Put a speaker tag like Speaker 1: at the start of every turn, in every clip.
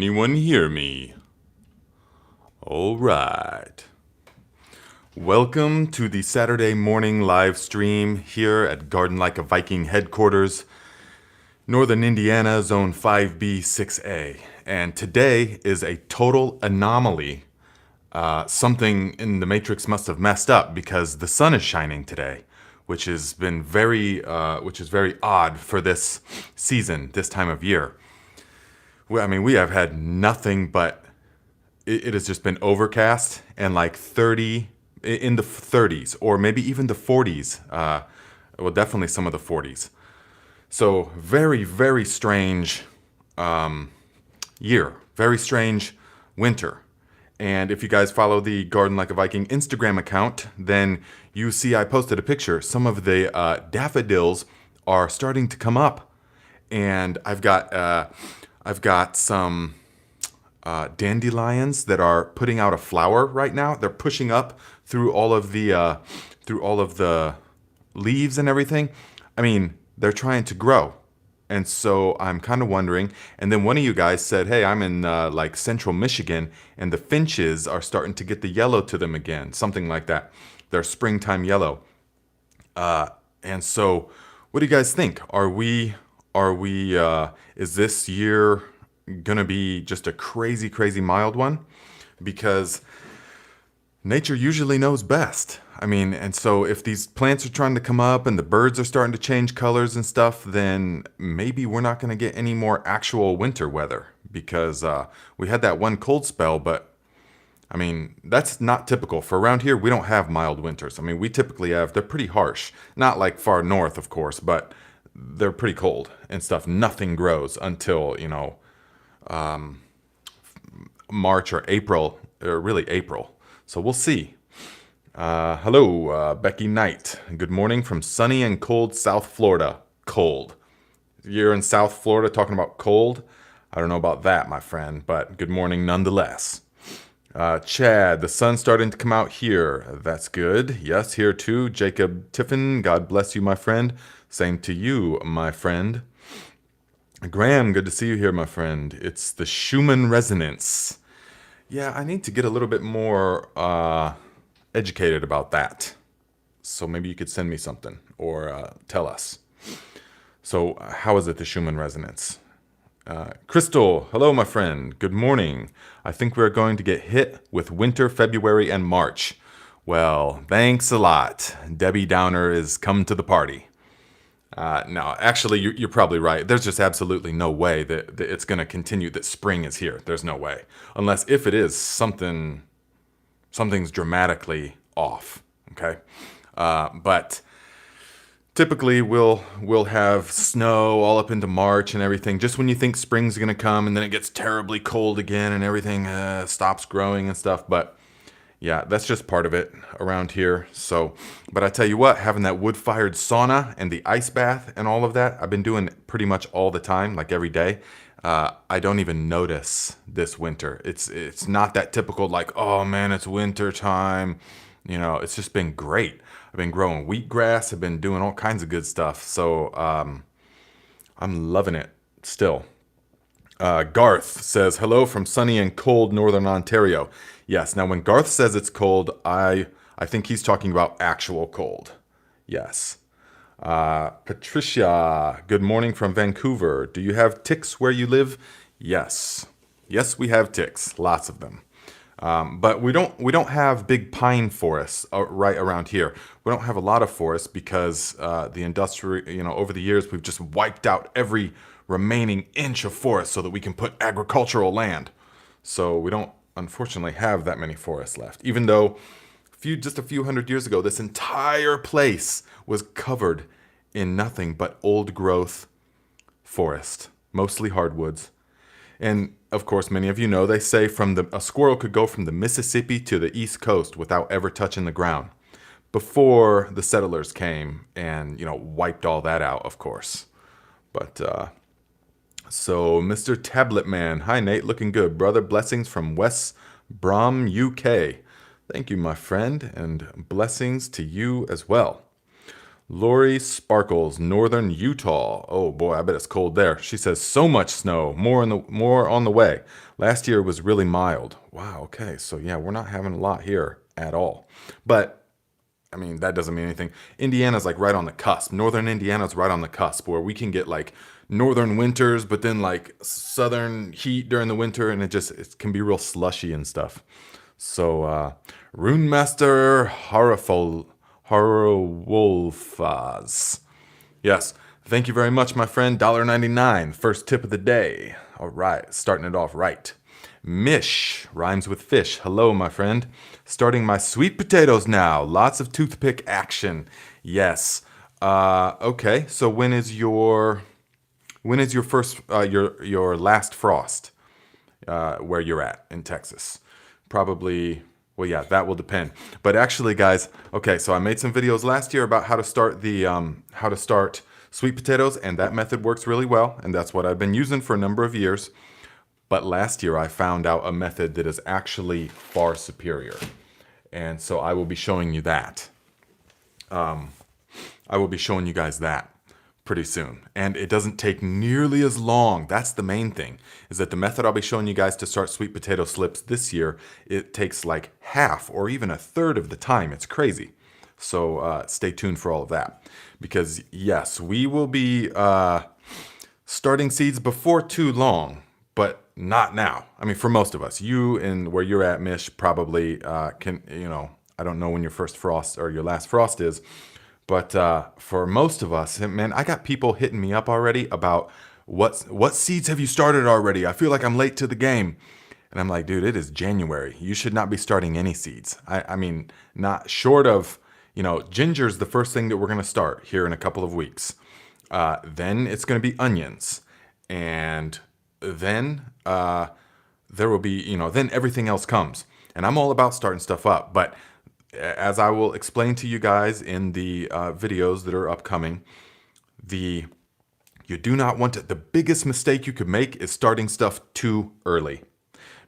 Speaker 1: anyone hear me? All right. Welcome to the Saturday morning live stream here at Garden Like a Viking headquarters, Northern Indiana, Zone 5B 6A. And today is a total anomaly. Something in the matrix must have messed up because the sun is shining today, which is very odd for this season, this time of year. Well, I mean, we have had nothing but it has just been overcast and like 30 in the 30s or maybe even the 40s. Well, definitely some of the 40s. So very, very strange year, very strange winter. And if you guys follow the Garden Like a Viking Instagram account, then you see I posted a picture. Some of the daffodils are starting to come up, and I've got some dandelions that are putting out a flower right now. They're pushing up through all of the leaves and everything. I mean, they're trying to grow. And so I'm kind of wondering. And then one of you guys said, hey, I'm in like central Michigan, and the finches are starting to get the yellow to them again. Something like that. They're springtime yellow. And so what do you guys think? Is this year gonna be just a crazy, crazy mild one? Because nature usually knows best. I mean, and so if these plants are trying to come up and the birds are starting to change colors and stuff, then maybe we're not going to get any more actual winter weather, because we had that one cold spell, but I mean, that's not typical. For around here, we don't have mild winters. I mean, we typically have, they're pretty harsh. Not like far north, of course, but they're pretty cold and stuff. Nothing grows until, March or April, or really April. So we'll see. Hello, Becky Knight. Good morning from sunny and cold South Florida. Cold. You're in South Florida talking about cold? I don't know about that, my friend, but good morning nonetheless. Chad, the sun's starting to come out here. That's good. Yes, here too. Jacob Tiffin, God bless you, my friend. Same to you, my friend. Graham, good to see you here, my friend. It's the Schumann resonance. Yeah, I need to get a little bit more educated about that. So maybe you could send me something or tell us. So how is it, the Schumann resonance? Crystal, hello, my friend. Good morning. I think we're going to get hit with winter, February, and March. Well, thanks a lot. Debbie Downer is come to the party. No, actually, you're probably right. There's just absolutely no way that it's going to continue, that spring is here. There's no way. Unless if it is, something's dramatically off, okay? But typically we'll have snow all up into March and everything, just when you think spring's going to come, and then it gets terribly cold again and everything stops growing and stuff. But yeah, that's just part of it around here. So, but I tell you what, having that wood-fired sauna and the ice bath and all of that, I've been doing pretty much all the time, like every day. I don't even notice this winter. It's not that typical, like, oh man, it's winter time. It's just been great. I've been growing wheatgrass. I've been doing all kinds of good stuff. So I'm loving it still. Garth says, hello from sunny and cold Northern Ontario. Yes, now when Garth says it's cold, I think he's talking about actual cold. Yes. Patricia, good morning from Vancouver. Do you have ticks where you live? Yes. Yes, we have ticks. Lots of them. But we don't have big pine forests right around here. We don't have a lot of forests because the industry, over the years, we've just wiped out every remaining inch of forest so that we can put agricultural land. So we don't, unfortunately, have that many forests left. Even though just a few hundred years ago, this entire place was covered in nothing but old growth forest, mostly hardwoods. And of course, many of you know, they say a squirrel could go from the Mississippi to the East Coast without ever touching the ground, before the settlers came and, wiped all that out, of course. But, so Mr. Tablet Man, hi Nate, looking good, brother. Blessings from West Brom, UK. Thank you, my friend, and blessings to you as well. Lori Sparkles, Northern Utah. Oh boy, I bet it's cold there. She says so much snow, more on the way. Last year was really mild. Wow, okay. So yeah, we're not having a lot here at all. But I mean, that doesn't mean anything. Indiana's like right on the cusp. Northern Indiana's right on the cusp where we can get like northern winters, but then like southern heat during the winter, and it can be real slushy and stuff. So, Rune Master Horowolfaz. Yes, thank you very much, my friend. $1.99, first tip of the day. All right, starting it off right. Mish rhymes with fish. Hello, my friend. Starting my sweet potatoes now. Lots of toothpick action. Yes. Okay. So when is your first your last frost where you're at in Texas? Probably. Well, yeah, that will depend. But actually, guys, okay. So I made some videos last year about how to start sweet potatoes, and that method works really well, and that's what I've been using for a number of years. But last year I found out a method that is actually far superior. And so I will be showing you that. I will be showing you guys that pretty soon. And it doesn't take nearly as long. That's the main thing, is that the method I'll be showing you guys to start sweet potato slips this year, it takes like half or even a third of the time. It's crazy. So stay tuned for all of that. Because yes, we will be starting seeds before too long. But not now. I mean, for most of us, you and where you're at, Mish, probably can, I don't know when your first frost or your last frost is, but for most of us, man, I got people hitting me up already about what seeds have you started already? I feel like I'm late to the game. And I'm like, dude, it is January. You should not be starting any seeds. I mean, not short of, ginger's the first thing that we're going to start here in a couple of weeks. Then it's going to be onions. And then there will be, then everything else comes. And I'm all about starting stuff up. But as I will explain to you guys in the videos that are upcoming, you do not want to, the biggest mistake you could make is starting stuff too early.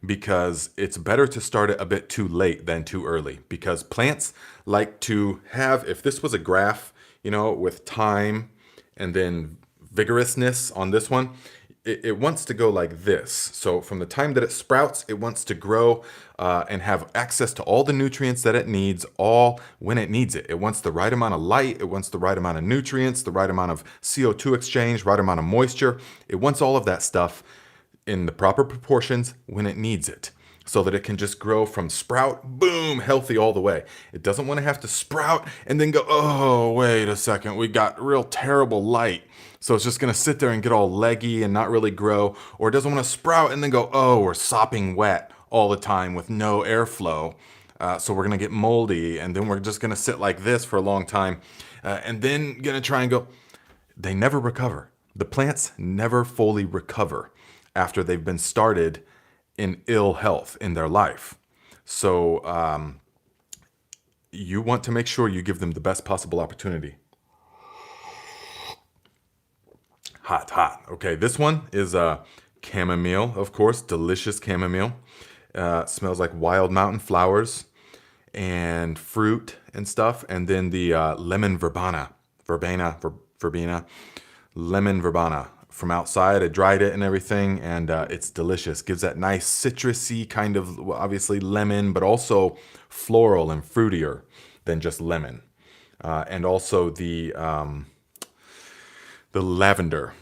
Speaker 1: Because it's better to start it a bit too late than too early. Because plants like to have, if this was a graph, with time and then vigorousness on this one, it wants to go like this. So from the time that it sprouts, it wants to grow and have access to all the nutrients that it needs, all when it needs it. It wants the right amount of light. It wants the right amount of nutrients, the right amount of CO2 exchange, right amount of moisture. It wants all of that stuff in the proper proportions when it needs it, so that it can just grow from sprout, boom, healthy all the way. It doesn't want to have to sprout and then go, oh, wait a second, we got real terrible light. So it's just going to sit there and get all leggy and not really grow. Or it doesn't want to sprout and then go, oh, we're sopping wet all the time with no airflow. So we're going to get moldy, and then we're just going to sit like this for a long time. And then going to try and go. They never recover. The plants never fully recover after they've been started in ill health in their life. So you want to make sure you give them the best possible opportunity. Hot. Okay, this one is chamomile, of course, delicious chamomile. Smells like wild mountain flowers and fruit and stuff. And then the lemon verbena, lemon verbena from outside. I dried it and everything, and it's delicious. Gives that nice citrusy kind of, obviously lemon, but also floral and fruitier than just lemon. And also the lavender.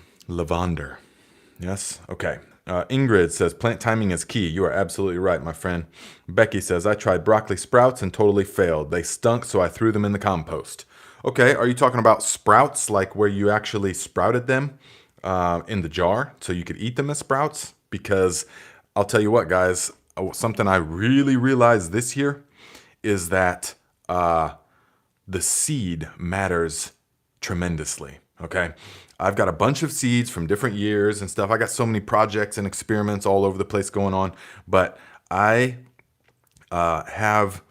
Speaker 1: Yes? Okay. Ingrid says, plant timing is key. You are absolutely right, my friend. Becky says, I tried broccoli sprouts and totally failed. They stunk, so I threw them in the compost. Okay, are you talking about sprouts, like where you actually sprouted them in the jar so you could eat them as sprouts? Because I'll tell you what, guys, something I really realized this year is that the seed matters tremendously, okay? I've got a bunch of seeds from different years and stuff. I got so many projects and experiments all over the place going on, but I have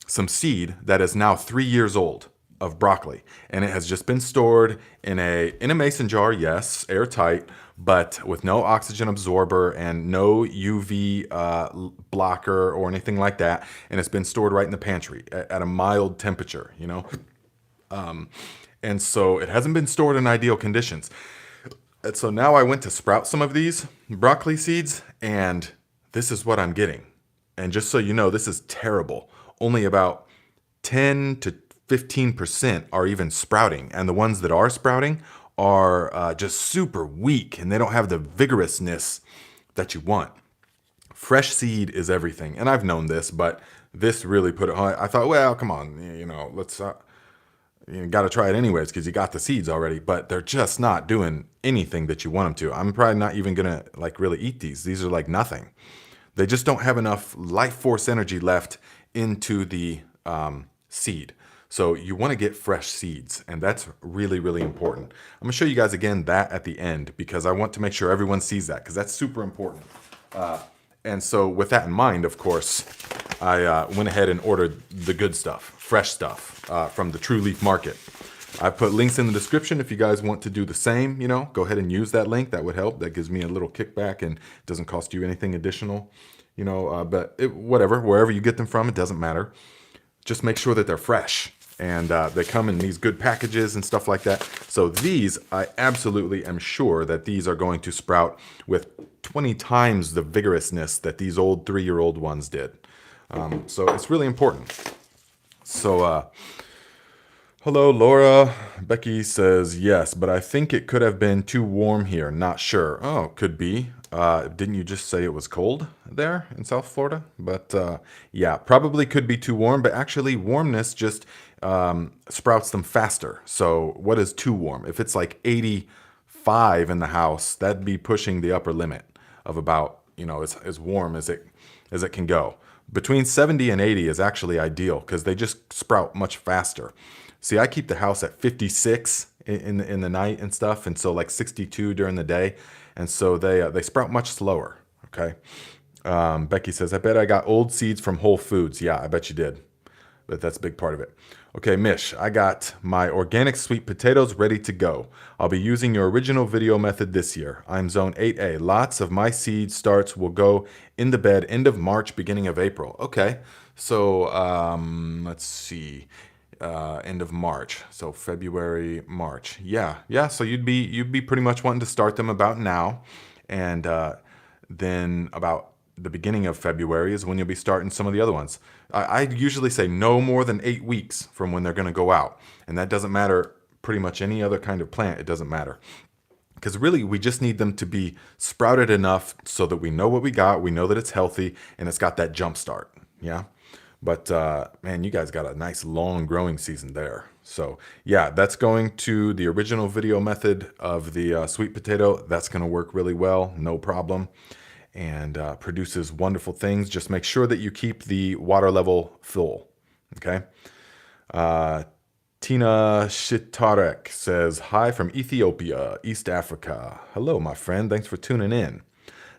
Speaker 1: some seed that is now 3 years old of broccoli, and it has just been stored in a mason jar, yes, airtight, but with no oxygen absorber and no UV blocker or anything like that, and it's been stored right in the pantry at a mild temperature, And so it hasn't been stored in ideal conditions. And so now I went to sprout some of these broccoli seeds, and this is what I'm getting. And just so you know, this is terrible. Only about 10 to 15% are even sprouting. And the ones that are sprouting are just super weak, and they don't have the vigorousness that you want. Fresh seed is everything. And I've known this, but this really put it on. I thought, well, come on, let's you got to try it anyways because you got the seeds already, but they're just not doing anything that you want them to. I'm probably not even going to like really eat these. These are like nothing. They just don't have enough life force energy left into the seed. So you want to get fresh seeds, and that's really, really important. I'm going to show you guys again that at the end because I want to make sure everyone sees that because that's super important. And so with that in mind, of course, I went ahead and ordered the good stuff, fresh stuff from the True Leaf Market. I put links in the description if you guys want to do the same, go ahead and use that link. That would help. That gives me a little kickback and it doesn't cost you anything additional, but whatever, wherever you get them from, it doesn't matter. Just make sure that they're fresh. And they come in these good packages and stuff like that. So these, I absolutely am sure that these are going to sprout with 20 times the vigorousness that these old 3-year-old ones did. So it's really important. So, hello, Laura. Becky says, yes, but I think it could have been too warm here. Not sure. Oh, could be. Didn't you just say it was cold there in South Florida? But yeah, probably could be too warm, but actually warmness just sprouts them faster. So what is too warm? If it's like 85 in the house, that'd be pushing the upper limit of about, as warm as it can go. Between 70 and 80 is actually ideal because they just sprout much faster. See, I keep the house at 56 in the night and stuff, and so like 62 during the day, and so they sprout much slower. Okay. Becky says, I bet I got old seeds from Whole Foods. Yeah, I bet you did, but that's a big part of it. Okay, Mish, I got my organic sweet potatoes ready to go. I'll be using your original video method this year. I'm zone 8A. Lots of my seed starts will go in the bed end of March, beginning of April. Okay, so let's see. End of March, so February, March. Yeah. So you'd be pretty much wanting to start them about now, and then about the beginning of February is when you'll be starting some of the other ones. I usually say no more than 8 weeks from when they're going to go out, and that doesn't matter pretty much any other kind of plant. It doesn't matter. Because really, we just need them to be sprouted enough so that we know what we got, we know that it's healthy, and it's got that jump start. Yeah. But man, you guys got a nice long growing season there. So yeah, that's going to the original video method of the sweet potato. That's going to work really well, no problem, and produces wonderful things. Just make sure that you keep the water level full. Okay. Tina Shitarek says, hi from Ethiopia, East Africa. Hello, my friend. Thanks for tuning in.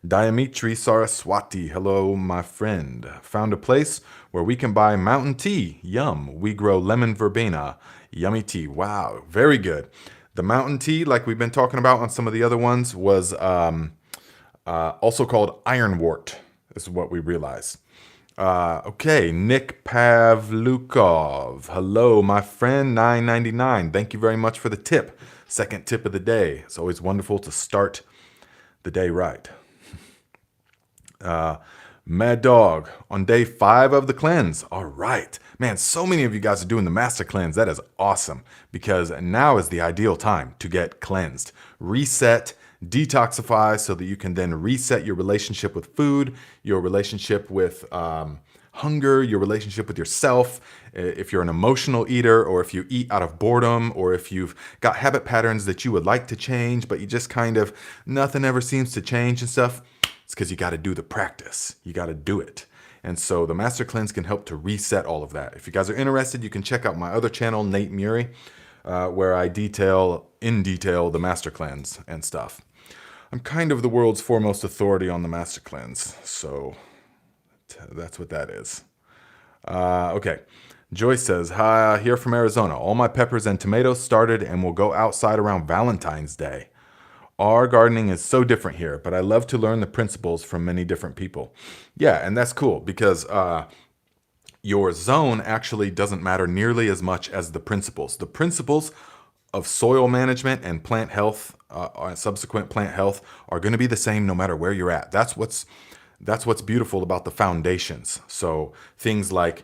Speaker 1: Diamitri Saraswati, hello, my friend. Found a place where we can buy mountain tea. Yum. We grow lemon verbena. Yummy tea. Wow, very good. The mountain tea, like we've been talking about on some of the other ones, was also called ironwort, is what we realize. Okay, Nick Pavlukov. Hello, my friend, $9.99. Thank you very much for the tip. Second tip of the day. It's always wonderful to start the day right. Mad Dog on day 5 of the cleanse. All right, man, so many of you guys are doing the master cleanse. That is awesome because now is the ideal time to get cleansed, reset, detoxify so that you can then reset your relationship with food, your relationship with hunger, your relationship with yourself. If you're an emotional eater, or if you eat out of boredom, or if you've got habit patterns that you would like to change, but you just kind of, nothing ever seems to change and stuff. It's because you got to do the practice. You got to do it. And so the Master Cleanse can help to reset all of that. If you guys are interested, you can check out my other channel, Nate Muri, where I detail the Master Cleanse and stuff. I'm kind of the world's foremost authority on the Master Cleanse. So that's what that is. Okay. Joyce says, hi, here from Arizona. All my peppers and tomatoes started and will go outside around Valentine's Day. Our gardening is so different here, but I love to learn the principles from many different people. Yeah, and that's cool because your zone actually doesn't matter nearly as much as the principles. The principles of soil management and plant health, subsequent plant health, are going to be the same no matter where you're at. That's what's beautiful about the foundations. So things like,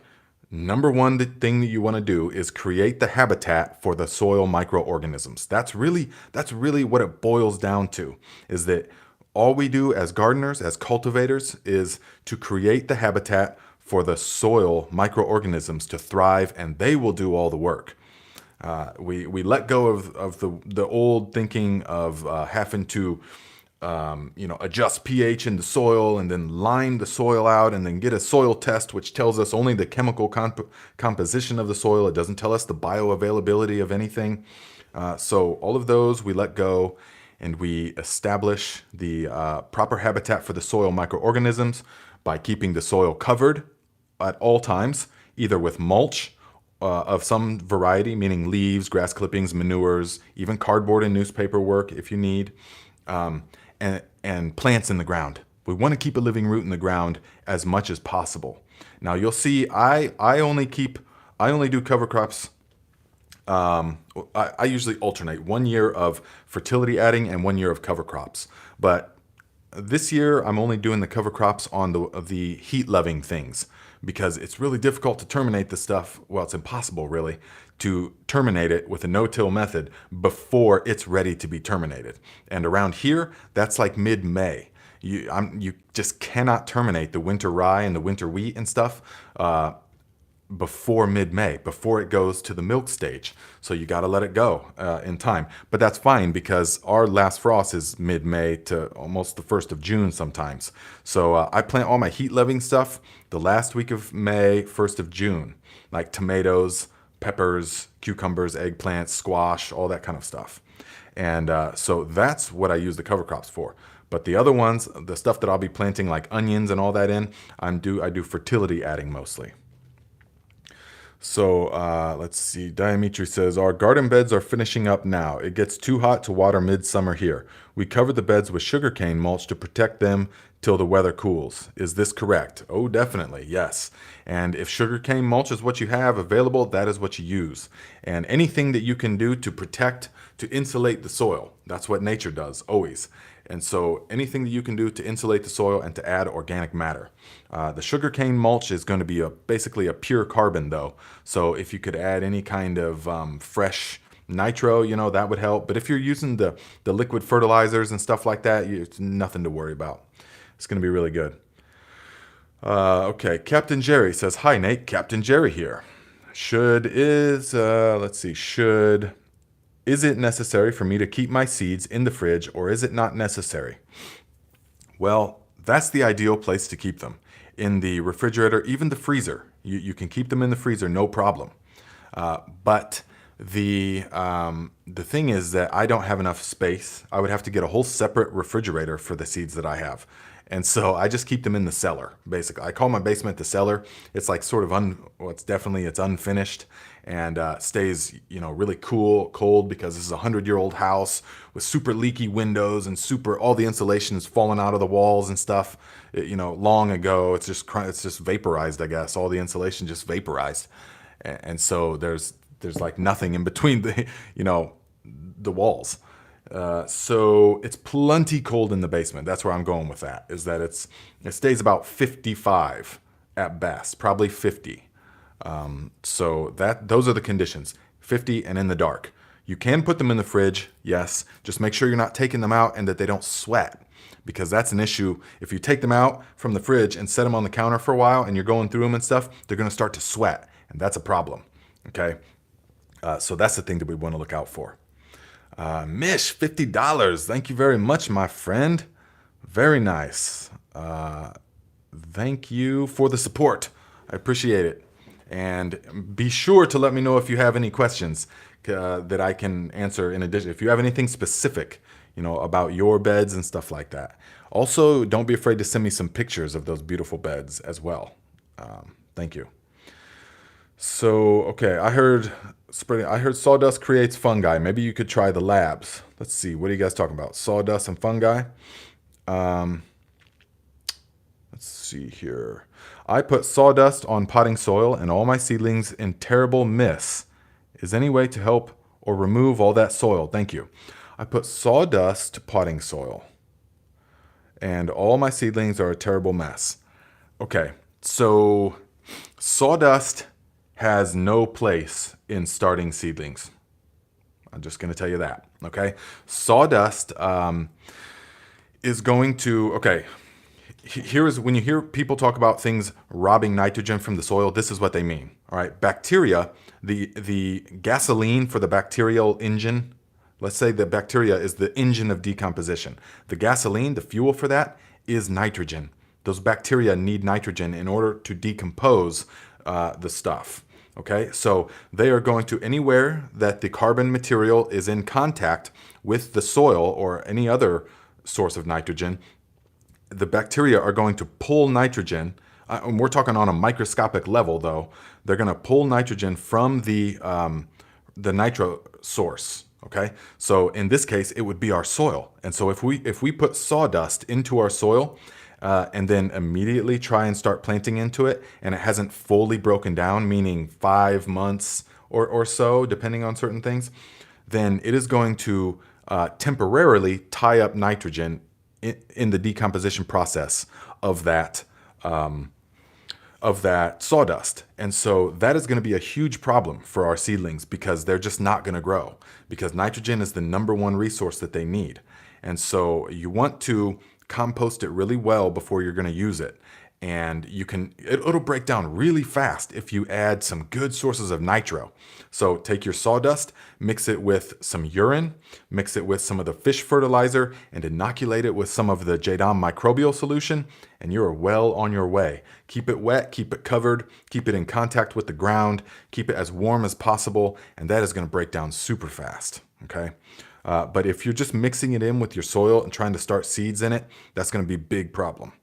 Speaker 1: number one, the thing that you want to do is create the habitat for the soil microorganisms. That's really what it boils down to, is that all we do as gardeners, as cultivators, is to create the habitat for the soil microorganisms to thrive, and they will do all the work. We let go of the old thinking of having to adjust pH in the soil and then line the soil out and then get a soil test, which tells us only the chemical composition of the soil. It doesn't tell us the bioavailability of anything. So all of those we let go, and we establish the proper habitat for the soil microorganisms by keeping the soil covered at all times, either with mulch of some variety, meaning leaves, grass clippings, manures, even cardboard and newspaper work if you need, and plants in the ground. We want to keep a living root in the ground as much as possible. Now you'll see I only do cover crops. I usually alternate 1 year of fertility adding and 1 year of cover crops. But this year I'm only doing the cover crops on the heat loving things, because it's really difficult to terminate the stuff. Well, it's impossible really to terminate it with a no-till method before it's ready to be terminated. And around here, that's like mid-May. You just cannot terminate the winter rye and the winter wheat and stuff before mid-May, before it goes to the milk stage. So you got to let it go in time. But that's fine, because our last frost is mid-May to almost the 1st of June sometimes. So I plant all my heat-loving stuff the last week of May, 1st of June, like tomatoes, peppers, cucumbers, eggplants, squash, all that kind of stuff. And so that's what I use the cover crops for. But the other ones, the stuff that I'll be planting like onions and all that in, I do fertility adding mostly. So let's see. Dimitri says, our garden beds are finishing up now. It gets too hot to water midsummer here. We covered the beds with sugarcane mulch to protect them till the weather cools. Is this correct? Oh, definitely. Yes. And if sugarcane mulch is what you have available, that is what you use. And anything that you can do to protect, to insulate the soil, that's what nature does always. And so anything that you can do to insulate the soil and to add organic matter. The sugarcane mulch is going to be basically a pure carbon though. So if you could add any kind of fresh nitro, that would help. But if you're using the liquid fertilizers and stuff like that, it's nothing to worry about. It's going to be really good. Okay, Captain Jerry says, hi Nate, Captain Jerry here. Is it necessary for me to keep my seeds in the fridge, or is it not necessary? Well, that's the ideal place to keep them. In the refrigerator, even the freezer. You can keep them in the freezer, no problem. But the thing is that I don't have enough space. I would have to get a whole separate refrigerator for the seeds that I have. And so I just keep them in the cellar, basically. I call my basement the cellar. It's like sort of it's unfinished, and stays, really cold, because this is a 100-year-old house with super leaky windows and all the insulation is falling out of the walls and stuff. Long ago, it's just vaporized, I guess. All the insulation just vaporized. And so there's like nothing in between the walls. So it's plenty cold in the basement. That's where I'm going with that, is that it stays about 55 at best, probably 50. So those are the conditions, 50 and in the dark. You can put them in the fridge, yes. Just make sure you're not taking them out and that they don't sweat, because that's an issue. If you take them out from the fridge and set them on the counter for a while and you're going through them and stuff, they're going to start to sweat, and that's a problem, okay? So that's the thing that we want to look out for. Mish, $50. Thank you very much, my friend. Very nice. Thank you for the support. I appreciate it. And be sure to let me know if you have any questions that I can answer in addition. If you have anything specific, about your beds and stuff like that. Also, don't be afraid to send me some pictures of those beautiful beds as well. Thank you. So, okay, I heard sawdust creates fungi. Maybe you could try the labs. Let's see. What are you guys talking about? Sawdust and fungi? Let's see here. I put sawdust on potting soil and all my seedlings in terrible miss. Is any way to help or remove all that soil. Thank you. I put sawdust potting soil, and all my seedlings are a terrible mess. Okay, so sawdust has no place in starting seedlings. I'm just going to tell you that, okay? Sawdust is going to, okay, here is when you hear people talk about things robbing nitrogen from the soil, this is what they mean, all right? Bacteria, the gasoline for the bacterial engine, let's say the bacteria is the engine of decomposition. The gasoline, the fuel for that, is nitrogen. Those bacteria need nitrogen in order to decompose the stuff. Okay, so they are going to, anywhere that the carbon material is in contact with the soil or any other source of nitrogen, the bacteria are going to pull nitrogen. And we're talking on a microscopic level, though. They're going to pull nitrogen from the nitro source. Okay, so in this case, it would be our soil. And so if we put sawdust into our soil, and then immediately try and start planting into it, and it hasn't fully broken down, meaning 5 months or so, depending on certain things, then it is going to temporarily tie up nitrogen in the decomposition process of that sawdust. And so that is going to be a huge problem for our seedlings because they're just not going to grow, because nitrogen is the #1 resource that they need. And so you want to compost it really well before you're going to use it. And it'll break down really fast if you add some good sources of nitro. So take your sawdust, mix it with some urine, mix it with some of the fish fertilizer, and inoculate it with some of the Jadam microbial solution, and you're well on your way. Keep it wet, keep it covered, keep it in contact with the ground, keep it as warm as possible, and that is going to break down super fast, okay? But if you're just mixing it in with your soil and trying to start seeds in it, that's going to be a big problem.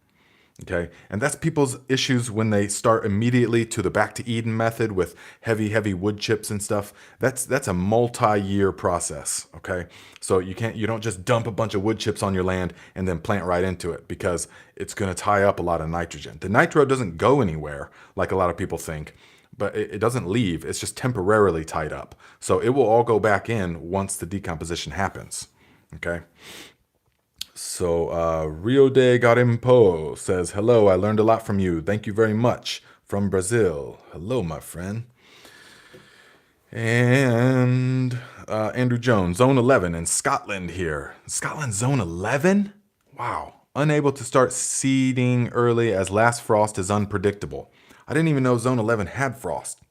Speaker 1: Okay, and that's people's issues when they start immediately to the back to Eden method with heavy wood chips and stuff. That's a multi-year process. Okay, so you don't just dump a bunch of wood chips on your land and then plant right into it, because it's going to tie up a lot of nitrogen. The nitro doesn't go anywhere like a lot of people think, but it doesn't leave. It's just temporarily tied up. So it will all go back in once the decomposition happens. Okay. So Rio de Garimpo says, hello, I learned a lot from you. Thank you very much. From Brazil. Hello, my friend. And Andrew Jones, Zone 11 in Scotland here. Scotland, Zone 11? Wow. Unable to start seeding early as last frost is unpredictable. I didn't even know Zone 11 had frost.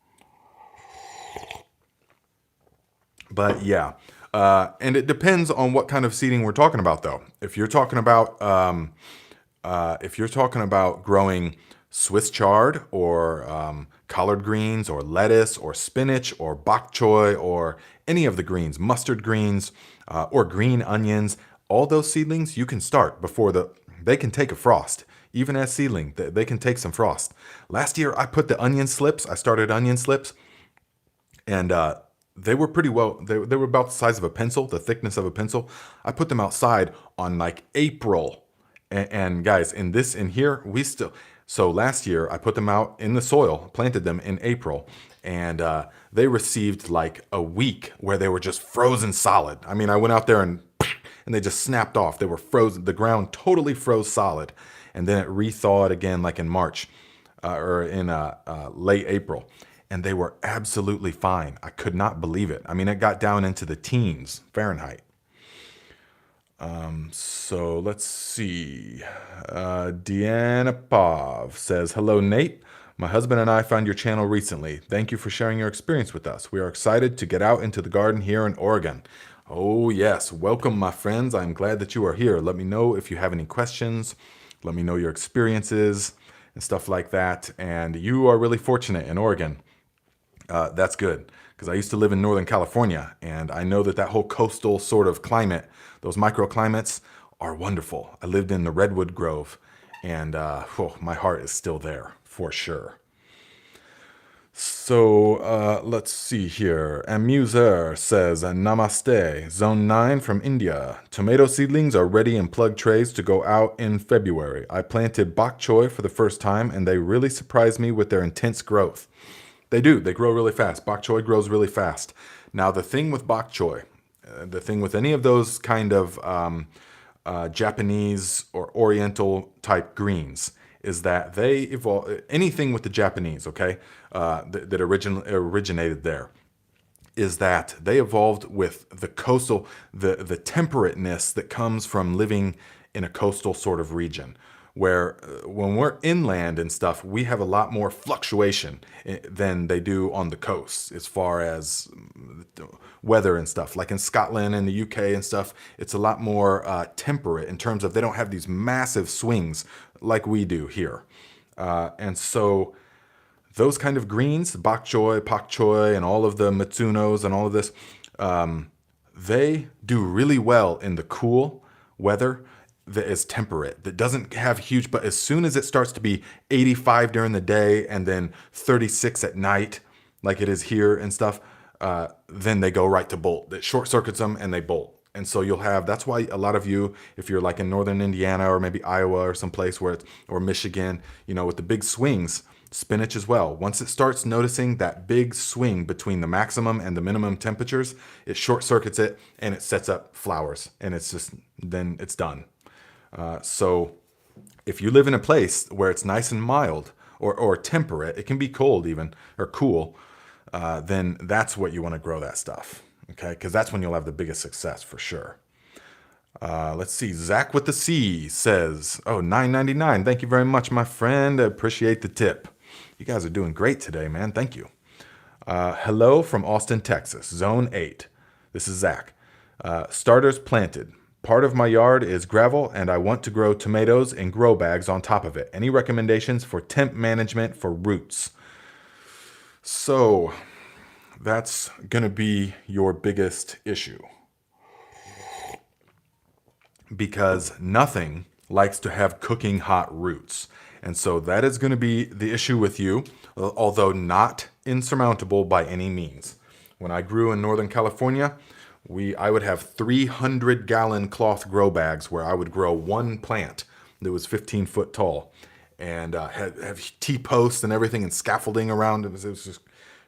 Speaker 1: But yeah. And it depends on what kind of seeding we're talking about, though. If you're talking about growing Swiss chard or collard greens or lettuce or spinach or bok choy or any of the greens, mustard greens or green onions, all those seedlings you can start before they can take a frost. Even as seedling, they can take some frost. Last year, I put the onion slips. I started onion slips, and they were pretty well, they were about the size of a pencil, the thickness of a pencil. I put them outside on like April. And guys, so last year I put them out in the soil, planted them in April, and they received like a week where they were just frozen solid. I mean, I went out there and they just snapped off. They were frozen. The ground totally froze solid. And then it re-thawed again like in March or in late April. And they were absolutely fine. I could not believe it. I mean, it got down into the teens Fahrenheit. So let's see. Deanna Pav says, hello, Nate. My husband and I found your channel recently. Thank you for sharing your experience with us. We are excited to get out into the garden here in Oregon. Oh, yes. Welcome, my friends. I'm glad that you are here. Let me know if you have any questions. Let me know your experiences and stuff like that. And you are really fortunate in Oregon. That's good, because I used to live in Northern California, and I know that whole coastal sort of climate, those microclimates are wonderful. I lived in the Redwood Grove, and my heart is still there for sure. So let's see here. Amuser says, Namaste, Zone 9 from India. Tomato seedlings are ready in plug trays to go out in February. I planted bok choy for the first time, and they really surprised me with their intense growth. They do. They grow really fast. Bok choy grows really fast. Now, the thing with bok choy, the thing with any of those kind of Japanese or Oriental type greens is that they evolve. Anything with the Japanese, okay, that originated there, is that they evolved with the coastal, the temperateness that comes from living in a coastal sort of region. Where when we're inland and stuff, we have a lot more fluctuation than they do on the coast as far as weather and stuff. Like in Scotland and the UK and stuff, it's a lot more temperate in terms of they don't have these massive swings like we do here. And so those kind of greens, bok choy, pak choy, and all of the mitsunos and all of this, they do really well in the cool weather that is temperate, that doesn't have huge, but as soon as it starts to be 85 during the day and then 36 at night, like it is here and stuff, then they go right to bolt. It short circuits them and they bolt. And so you'll have, that's why a lot of you, if you're like in northern Indiana or maybe Iowa or someplace where it's, or Michigan, you know, with the big swings, spinach as well. Once it starts noticing that big swing between the maximum and the minimum temperatures, it short circuits it and it sets up flowers, and it's just, then it's done. So if you live in a place where it's nice and mild or temperate, it can be cold even or cool, then that's what you want to grow that stuff. Okay, because that's when you'll have the biggest success for sure. Let's see. Zach with the C says, oh, $9.99. Thank you very much, my friend. I appreciate the tip. You guys are doing great today, man. Thank you. Hello from Austin, Texas, Zone 8. This is Zach. Starters planted. Part of my yard is gravel, and I want to grow tomatoes in grow bags on top of it. Any recommendations for temp management for roots? So that's going to be your biggest issue, because nothing likes to have cooking hot roots. And so that is going to be the issue with you, although not insurmountable by any means. When I grew in Northern California, I would have 300-gallon cloth grow bags where I would grow one plant that was 15 foot tall and have T-posts and everything and scaffolding around. It was just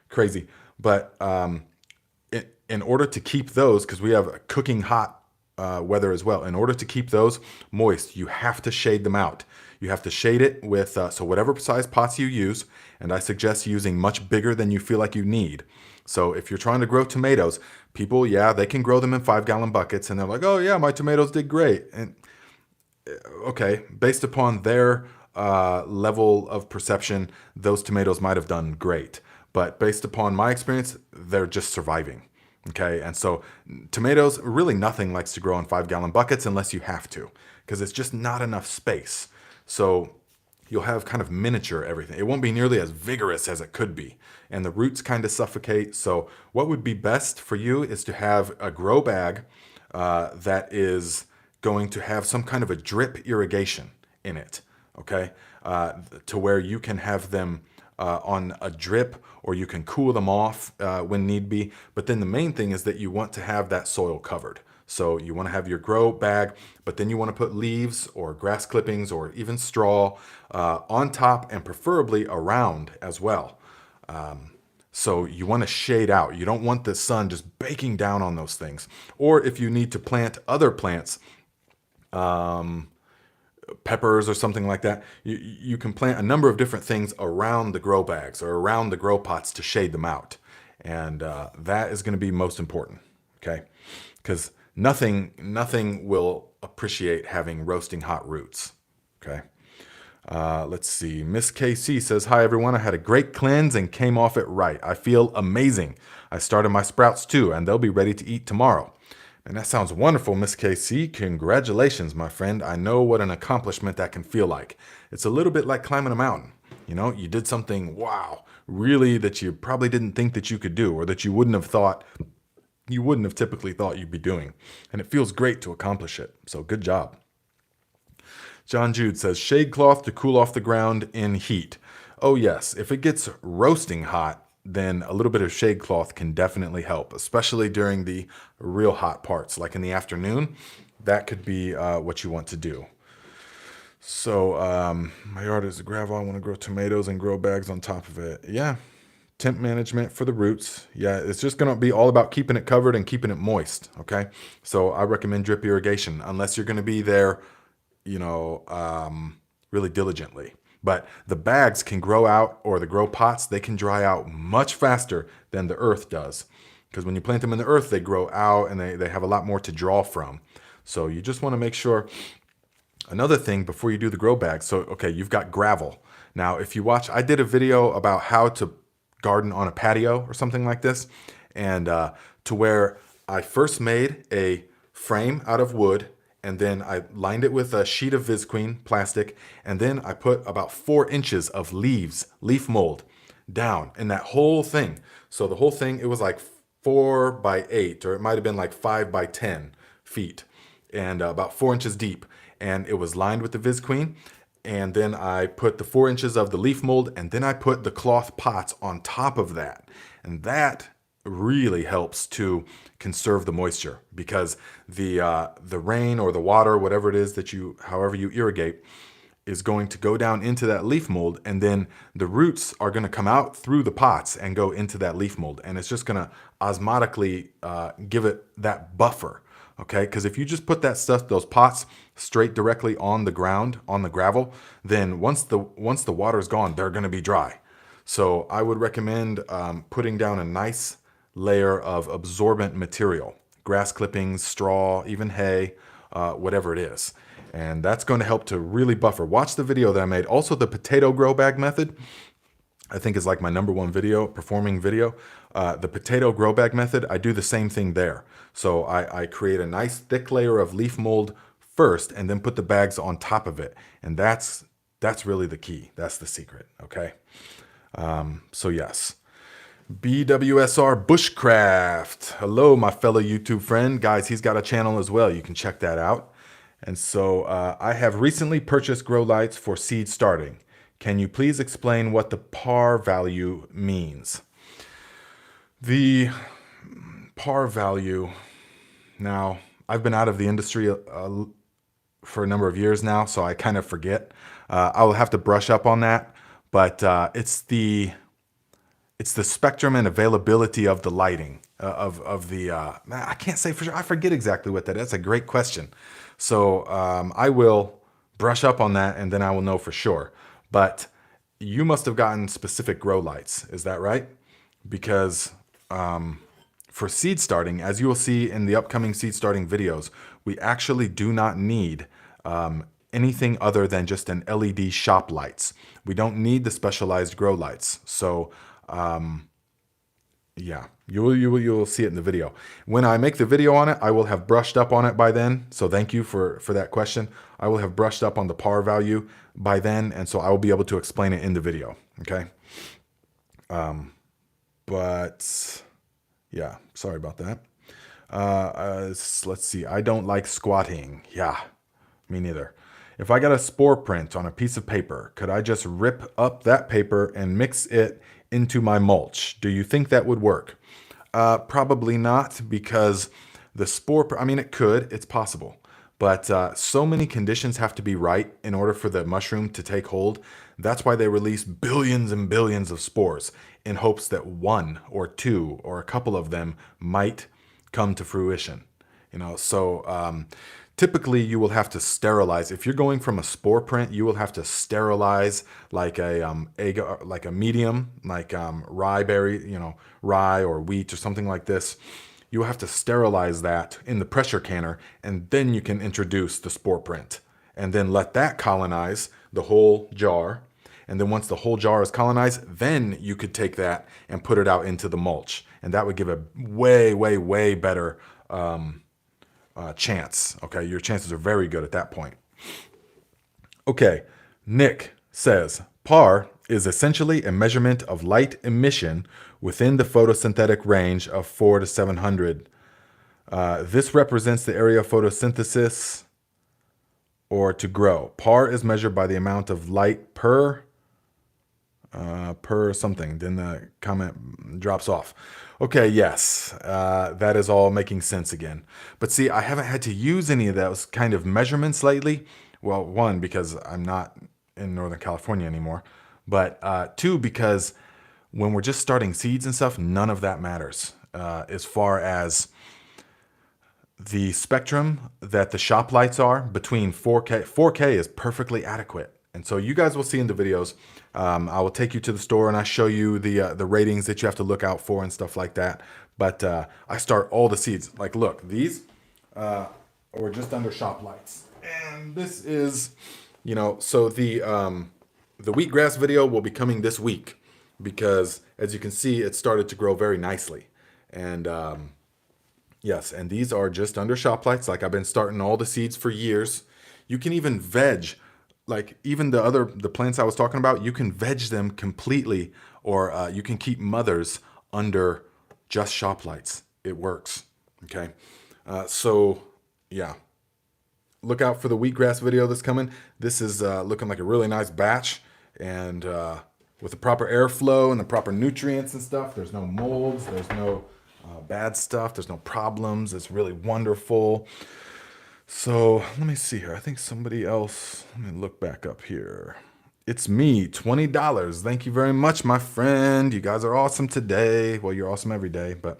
Speaker 1: crazy. But in order to keep those, because we have cooking hot weather as well, in order to keep those moist, you have to shade them out. You have to shade it with, so whatever size pots you use, and I suggest using much bigger than you feel like you need. So if you're trying to grow tomatoes, people, yeah, they can grow them in 5-gallon buckets and they're like, oh yeah, my tomatoes did great. And okay, based upon their level of perception, those tomatoes might have done great. But based upon my experience, they're just surviving. Okay, and so tomatoes, really nothing likes to grow in 5-gallon buckets unless you have to, because it's just not enough space. So you'll have kind of miniature everything. It won't be nearly as vigorous as it could be, and the roots kind of suffocate. So what would be best for you is to have a grow bag that is going to have some kind of a drip irrigation in it, okay? To where you can have them on a drip, or you can cool them off when need be. But then the main thing is that you want to have that soil covered. So you want to have your grow bag, but then you want to put leaves or grass clippings or even straw on top, and preferably around as well. So you want to shade out. You don't want the sun just baking down on those things. Or if you need to plant other plants, peppers or something like that, you can plant a number of different things around the grow bags or around the grow pots to shade them out. And that is going to be most important, okay? Because nothing will appreciate having roasting hot roots, okay? Let's see. Miss KC says, hi, everyone. I had a great cleanse and came off it right. I feel amazing. I started my sprouts too, and they'll be ready to eat tomorrow. And that sounds wonderful, Miss KC. Congratulations, my friend. I know what an accomplishment that can feel like. It's a little bit like climbing a mountain. You know, you did something, wow, really, that you probably didn't think that you could do, or that you wouldn't have typically thought you'd be doing. And it feels great to accomplish it. So good job. John Jude says, shade cloth to cool off the ground in heat. Oh yes, if it gets roasting hot, then a little bit of shade cloth can definitely help, especially during the real hot parts, like in the afternoon. That could be what you want to do. So my yard is gravel. I want to grow tomatoes and grow bags on top of it. Yeah, Temp management for the roots. Yeah, it's just going to be all about keeping it covered and keeping it moist. Okay. So I recommend drip irrigation unless you're going to be there, really diligently. But the bags can grow out, or the grow pots, they can dry out much faster than the earth does. Because when you plant them in the earth, they grow out and they have a lot more to draw from. So you just want to make sure. Another thing before you do the grow bag, so okay, you've got gravel. Now, if you watch, I did a video about how to garden on a patio or something like this, and to where I first made a frame out of wood, and then I lined it with a sheet of visqueen plastic, and then I put about 4 inches of leaf mold down in that whole thing. So the whole thing, it was like 4 by 8, or it might have been like 5 by 10 feet, and about 4 inches deep. And it was lined with the visqueen. And then I put the 4 inches of the leaf mold, and then I put the cloth pots on top of that. And that really helps to conserve the moisture, because the rain or the water, whatever it is that however you irrigate, is going to go down into that leaf mold, and then the roots are going to come out through the pots and go into that leaf mold, and it's just going to osmotically give it that buffer. Okay, because if you just put those pots straight directly on the ground, on the gravel, then once the water is gone, they're going to be dry. So I would recommend putting down a nice layer of absorbent material, grass clippings, straw, even hay, whatever it is. And that's going to help to really buffer. Watch the video that I made. Also, the potato grow bag method, I think, is like my #1 performing video. The potato grow bag method, I do the same thing there. So I create a nice thick layer of leaf mold first, and then put the bags on top of it. And that's really the key. That's the secret. Okay. So yes. BWSR Bushcraft. Hello, my fellow YouTube friend. Guys, he's got a channel as well. You can check that out. And so I have recently purchased grow lights for seed starting. Can you please explain what the par value means? The par value, now I've been out of the industry for a number of years now, so I kind of forget. I will have to brush up on that, but it's the spectrum and availability of the lighting I can't say for sure. I forget exactly what that is. That's a great question. So I will brush up on that, and then I will know for sure. But you must have gotten specific grow lights. Is that right? Because for seed starting, as you will see in the upcoming seed starting videos, we actually do not need anything other than just an LED shop lights. We don't need the specialized grow lights. So yeah, you will see it in the video. When I make the video on it, I will have brushed up on it by then. So thank you for that question. I will have brushed up on the par value by then, and so I will be able to explain it in the video. Okay. But yeah, sorry about that. Let's see. I don't like squatting. Yeah, me neither. If I got a spore print on a piece of paper, could I just rip up that paper and mix it into my mulch? Do you think that would work? Probably not, because the spore, I mean, it could, it's possible. But so many conditions have to be right in order for the mushroom to take hold. That's why they release billions and billions of spores, in hopes that 1 or 2 or a couple of them might come to fruition. So typically you will have to sterilize. If you're going from a spore print, you will have to sterilize like a medium, like rye berry, rye or wheat or something like this. You have to sterilize that in the pressure canner, and then you can introduce the spore print, and then let that colonize the whole jar. And then once the whole jar is colonized, then you could take that and put it out into the mulch, and that would give a way, way, way better chance. Okay, your chances are very good at that point. Okay, Nick says, PAR is essentially a measurement of light emission within the photosynthetic range of 4 to 700. This represents the area of photosynthesis or to grow. PAR is measured by the amount of light per something. Then the comment drops off. Okay, yes, that is all making sense again. But see, I haven't had to use any of those kind of measurements lately. Well, 1, because I'm not in Northern California anymore. But 2, because when we're just starting seeds and stuff, none of that matters. As far as the spectrum that the shop lights are between 4K is perfectly adequate. And so you guys will see in the videos, I will take you to the store and I show you the ratings that you have to look out for and stuff like that. But I start all the seeds. Like, look, these were just under shop lights. And this is, you know, so the wheatgrass video will be coming this week because, as you can see, it started to grow very nicely. And yes, and these are just under shop lights. Like, I've been starting all the seeds for years. You can even veg, like even the plants I was talking about, you can veg them completely, or you can keep mothers under just shop lights. It works. Okay. So yeah, look out for the wheatgrass video that's coming. This is looking like a really nice batch, and with the proper airflow and the proper nutrients and stuff. There's no molds. There's no bad stuff. There's no problems. It's really wonderful. So let me see here. I think somebody else, let me look back up here. It's me, $20. Thank you very much, my friend. You guys are awesome today. Well, you're awesome every day, but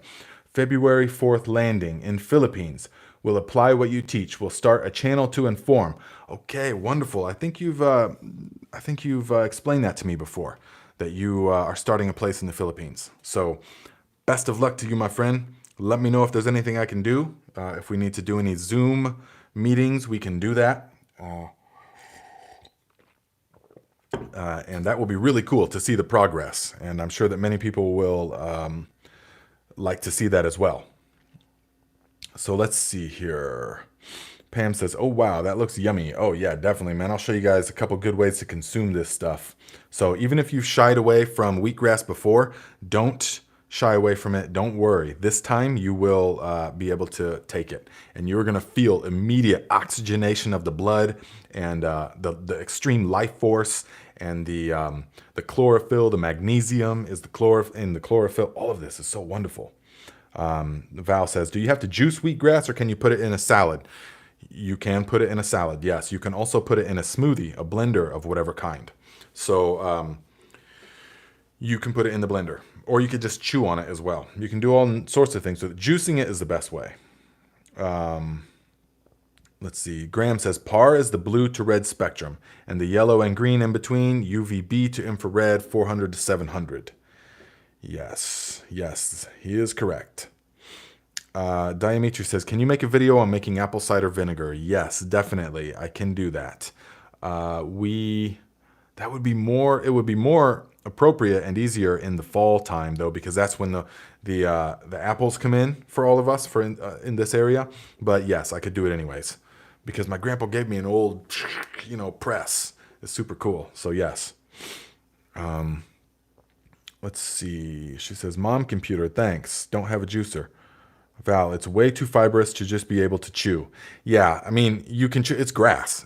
Speaker 1: February 4th landing in Philippines. We'll apply what you teach. We'll start a channel to inform. Okay, wonderful. I think you've explained that to me before, that you are starting a place in the Philippines. So best of luck to you, my friend. Let me know if there's anything I can do. If we need to do any Zoom meetings, we can do that. And that will be really cool to see the progress. And I'm sure that many people will like to see that as well. So let's see here. Pam says, oh, wow, that looks yummy. Oh, yeah, definitely, man. I'll show you guys a couple good ways to consume this stuff. So even if you've shied away from wheatgrass before, don't shy away from it. Don't worry. This time you will be able to take it. And you're going to feel immediate oxygenation of the blood, and the extreme life force, and the chlorophyll, the magnesium is in the chlorophyll. All of this is so wonderful. Val says, do you have to juice wheatgrass, or can you put it in a salad? You can put it in a salad, yes. You can also put it in a smoothie, a blender of whatever kind. So you can put it in the blender, or you could just chew on it as well. You can do all sorts of things with it. Juicing it is the best way. Let's see. Graham says, PAR is the blue to red spectrum, and the yellow and green in between, UVB to infrared, 400 to 700. Yes, he is correct. Dimitri says, can you make a video on making apple cider vinegar? Yes, definitely. I can do that. It would be more appropriate and easier in the fall time, though, because that's when the apples come in for all of us in this area. But yes, I could do it anyways, because my grandpa gave me an old, press. It's super cool. So yes. Let's see. She says, Mom computer, thanks. Don't have a juicer. Val, it's way too fibrous to just be able to chew. Yeah, I mean, you can chew. It's grass.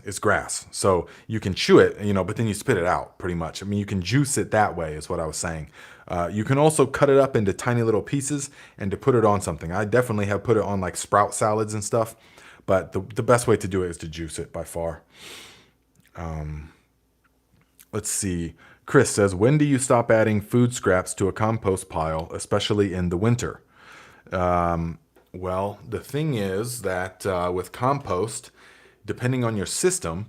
Speaker 1: So you can chew it, but then you spit it out pretty much. I mean, you can juice it that way is what I was saying. You can also cut it up into tiny little pieces and to put it on something. I definitely have put it on like sprout salads and stuff, but the best way to do it is to juice it by far. Let's see. Chris says, when do you stop adding food scraps to a compost pile, especially in the winter? Well, the thing is that with compost, depending on your system,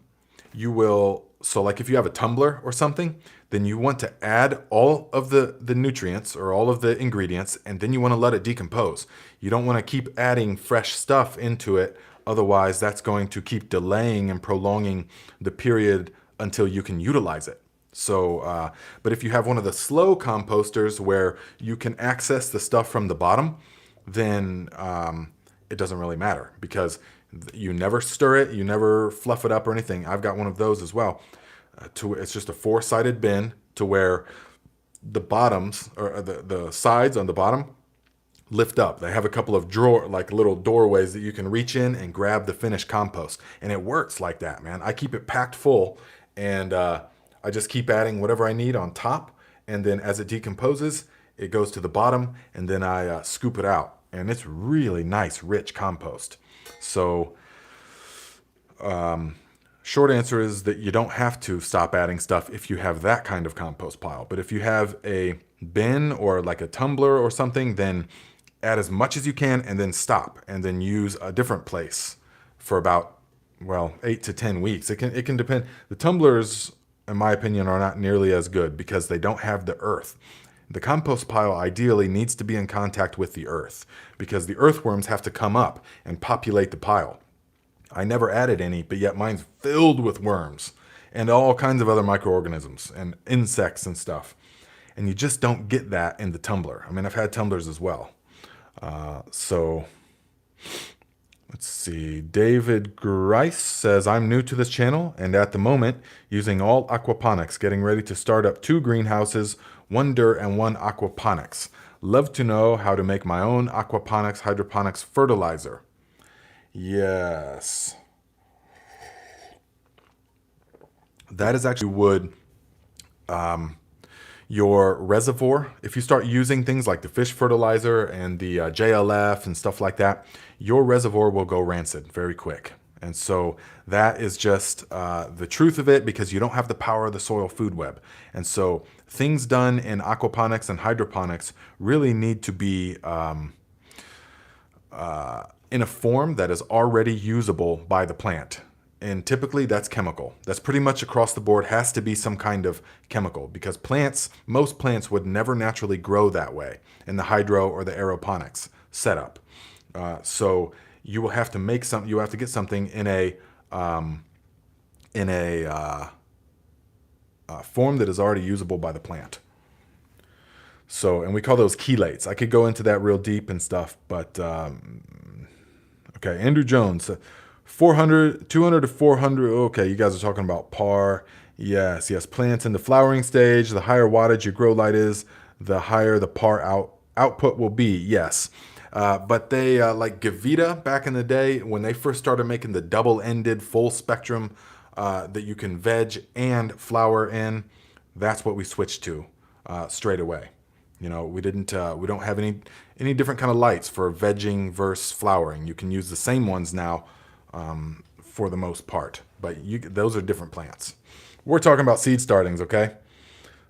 Speaker 1: so like if you have a tumbler or something, then you want to add all of the nutrients or all of the ingredients, and then you want to let it decompose. You don't want to keep adding fresh stuff into it. Otherwise, that's going to keep delaying and prolonging the period until you can utilize it. So, but if you have one of the slow composters where you can access the stuff from the bottom, then it doesn't really matter, because you never stir it, you never fluff it up or anything. I've got one of those as well. It's just a 4-sided bin to where the bottoms, or the sides on the bottom, lift up. They have a couple of little doorways that you can reach in and grab the finished compost. And it works like that, man. I keep it packed full, and I just keep adding whatever I need on top. And then as it decomposes, it goes to the bottom, and then I scoop it out. And it's really nice, rich compost. So Short answer is that you don't have to stop adding stuff if you have that kind of compost pile. But if you have a bin or like a tumbler or something, then add as much as you can and then stop and then use a different place for about, well, 8 to 10 weeks. It can depend. The tumblers, in my opinion, are not nearly as good because they don't have the earth. The compost pile ideally needs to be in contact with the earth because the earthworms have to come up and populate the pile. I never added any, but yet mine's filled with worms and all kinds of other microorganisms and insects and stuff. And you just don't get that in the tumbler. I mean, I've had tumblers as well. So let's see. David Grice says, I'm new to this channel and at the moment using all aquaponics, getting ready to start up 2 greenhouses, 1 dirt and 1 aquaponics. Love to know how to make my own aquaponics, hydroponics fertilizer. Yes. That is actually would, your reservoir, if you start using things like the fish fertilizer and the JLF and stuff like that, your reservoir will go rancid very quick. And so that is just the truth of it because you don't have the power of the soil food web. And so things done in aquaponics and hydroponics really need to be in a form that is already usable by the plant. And typically that's chemical. That's pretty much across the board, has to be some kind of chemical because most plants would never naturally grow that way in the hydro or the aeroponics setup. So you will have to make something, you have to get something in a form that is already usable by the plant. So, and we call those chelates. I could go into that real deep and stuff, but okay, Andrew Jones, 200 to 400. Okay, you guys are talking about par. Yes, plants in the flowering stage, the higher wattage your grow light is, the higher the par output will be. Yes. But they, like Gavita back in the day, when they first started making the double-ended full spectrum that you can veg and flower in, that's what we switched to straight away. You know, we don't have any different kind of lights for vegging versus flowering. You can use the same ones now for the most part, but those are different plants. We're talking about seed startings, okay?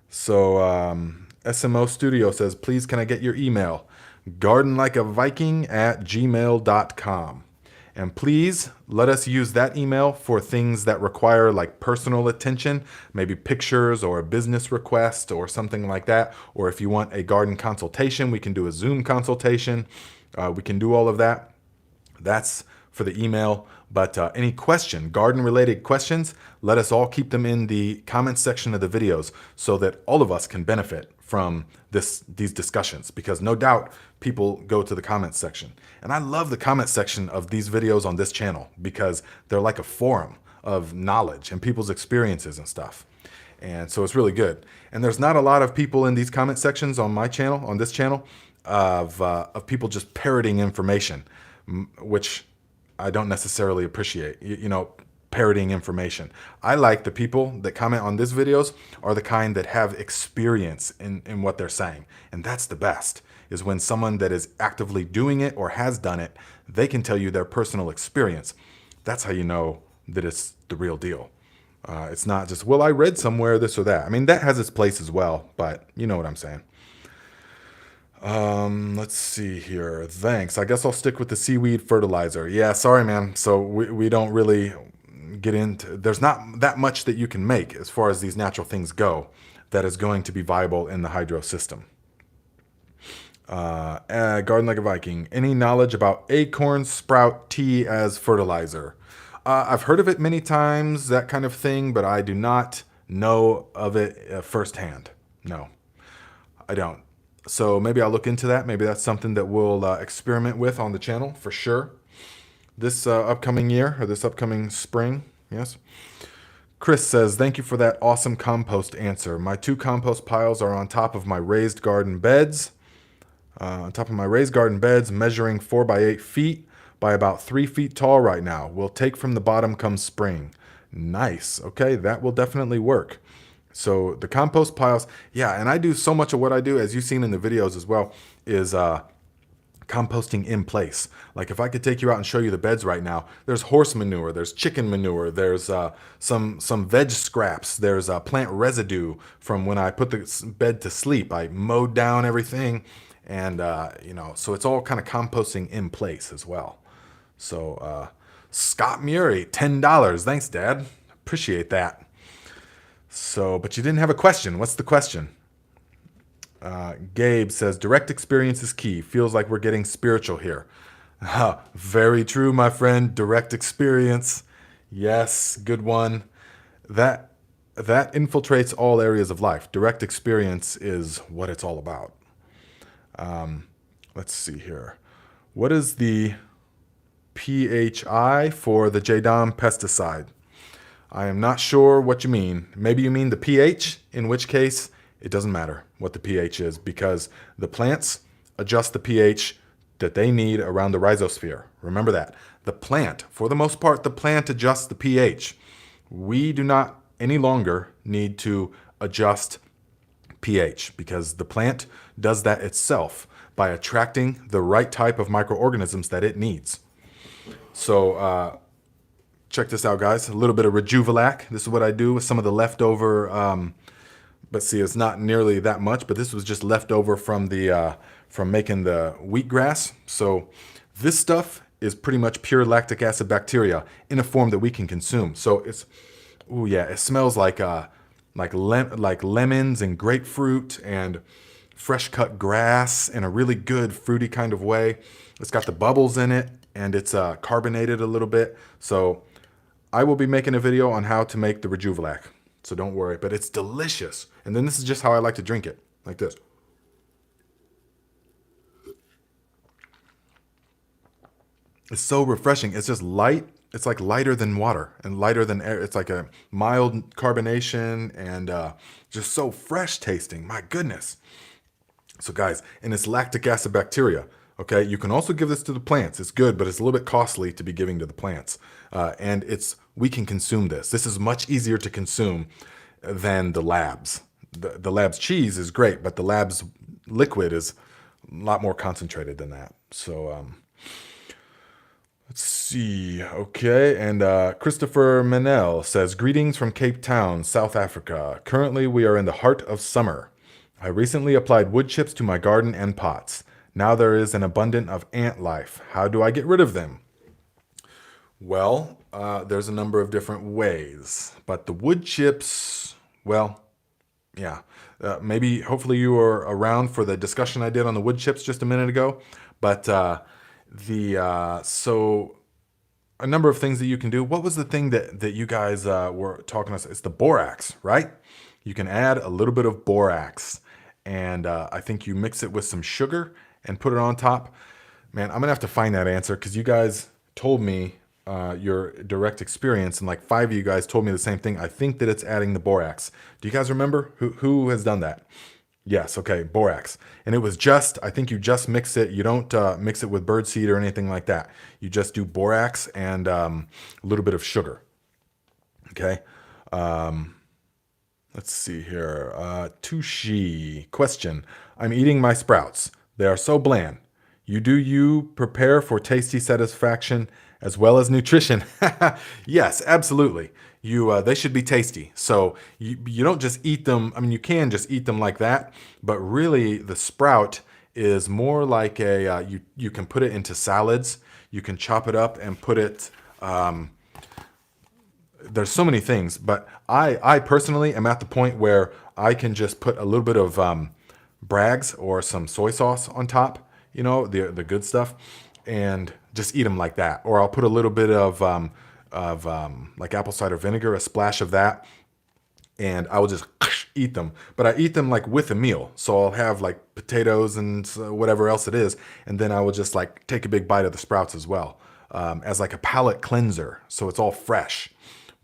Speaker 1: So SMO Studio says, please can I get your email? gardenlikeaviking@gmail.com. And please let us use that email for things that require like personal attention, maybe pictures or a business request or something like that. Or if you want a garden consultation, we can do a Zoom consultation. We can do all of that. That's for the email. But any garden-related questions, let us all keep them in the comments section of the videos so that all of us can benefit from these discussions, because no doubt people go to the comments section. And I love the comment section of these videos on this channel because they're like a forum of knowledge and people's experiences and stuff. And so it's really good. And there's not a lot of people in these comment sections on my channel, on this channel, of people just parroting information, which I don't necessarily appreciate, parroting information. I like the people that comment on these videos are the kind that have experience in what they're saying. And that's the best, is when someone that is actively doing it or has done it, they can tell you their personal experience. That's how you know that it's the real deal. It's not just, well, I read somewhere this or that. I mean, that has its place as well, but you know what I'm saying. Let's see here. Thanks. I guess I'll stick with the seaweed fertilizer. Yeah, sorry, man. So we don't really get into, there's not that much that you can make as far as these natural things go that is going to be viable in the hydro system. Garden Like a Viking. Any knowledge about acorn sprout tea as fertilizer? I've heard of it many times, that kind of thing, but I do not know of it firsthand. No, I don't. So maybe I'll look into that. Maybe that's something that we'll experiment with on the channel for sure. This upcoming year, or this upcoming spring, yes. Chris says, thank you for that awesome compost answer. My 2 compost piles are on top of my raised garden beds. Measuring 4 by 8 feet by about 3 feet tall right now. We'll take from the bottom come spring. Nice. Okay, that will definitely work. So the compost piles, yeah, and I do so much of what I do, as you've seen in the videos as well, is composting in place. Like if I could take you out and show you the beds right now, there's horse manure, there's chicken manure, there's some veg scraps, there's plant residue from when I put the bed to sleep. I mowed down everything, and so it's all kind of composting in place as well. So Scott Murray, $10. Thanks, Dad. Appreciate that. So, but you didn't have a question. What's the question? Gabe says, direct experience is key. Feels like we're getting spiritual here. Very true, my friend. Direct experience. Yes, good one. That infiltrates all areas of life. Direct experience is what it's all about. Let's see here. What is the PHI for the JDOM pesticide? I am not sure what you mean. Maybe you mean the pH, in which case it doesn't matter what the pH is, because the plants adjust the pH that they need around the rhizosphere. Remember that. The plant, for the most part, the plant adjusts the pH. We do not any longer need to adjust pH because the plant does that itself by attracting the right type of microorganisms that it needs. So check this out, guys. A little bit of Rejuvelac. This is what I do with some of the leftover, but see, it's not nearly that much, but this was just leftover from from making the wheatgrass. So this stuff is pretty much pure lactic acid bacteria in a form that we can consume. So it's, oh yeah, it smells like lemons and grapefruit and fresh cut grass in a really good fruity kind of way. It's got the bubbles in it, and it's carbonated a little bit. So I will be making a video on how to make the Rejuvelac. So don't worry, but it's delicious. And then this is just how I like to drink it, like this. It's so refreshing. It's just light. It's like lighter than water and lighter than air. It's like a mild carbonation and just so fresh tasting. My goodness. So guys, and it's lactic acid bacteria. Okay, you can also give this to the plants. It's good, but it's a little bit costly to be giving to the plants. And we can consume this. This is much easier to consume than the labs. The labs cheese is great, but the labs liquid is a lot more concentrated than that. So let's see. Okay, and Christopher Manel says, greetings from Cape Town, South Africa. Currently, we are in the heart of summer. I recently applied wood chips to my garden and pots. Now there is an abundance of ant life. How do I get rid of them? Well, there's a number of different ways, but the wood chips, well, yeah. Maybe, hopefully you were around for the discussion I did on the wood chips just a minute ago, but so a number of things that you can do. What was the thing that you guys were talking about? It's the borax, right? You can add a little bit of borax, and I think you mix it with some sugar and put it on top. Man, I'm gonna have to find that answer because you guys told me your direct experience, and like 5 of you guys told me the same thing. I think that it's adding the borax. Do you guys remember who has done that? Yes, okay, borax. And it was just, I think you just mix it. You don't mix it with birdseed or anything like that. You just do borax and a little bit of sugar. Okay. Let's see here. Tushi. Question. I'm eating my sprouts. They are so bland. You prepare for tasty satisfaction as well as nutrition? Yes, absolutely. They should be tasty. So you don't just eat them. I mean, you can just eat them like that, but really the sprout is more like you can put it into salads. You can chop it up and put it, there's so many things, but I personally am at the point where I can just put a little bit of Bragg's or some soy sauce on top, the good stuff, and just eat them like that. Or I'll put a little bit of like apple cider vinegar, a splash of that, and I will just eat them. But I eat them like with a meal. So I'll have like potatoes and whatever else it is, and then I will just like take a big bite of the sprouts as well, as like a palate cleanser. So it's all fresh.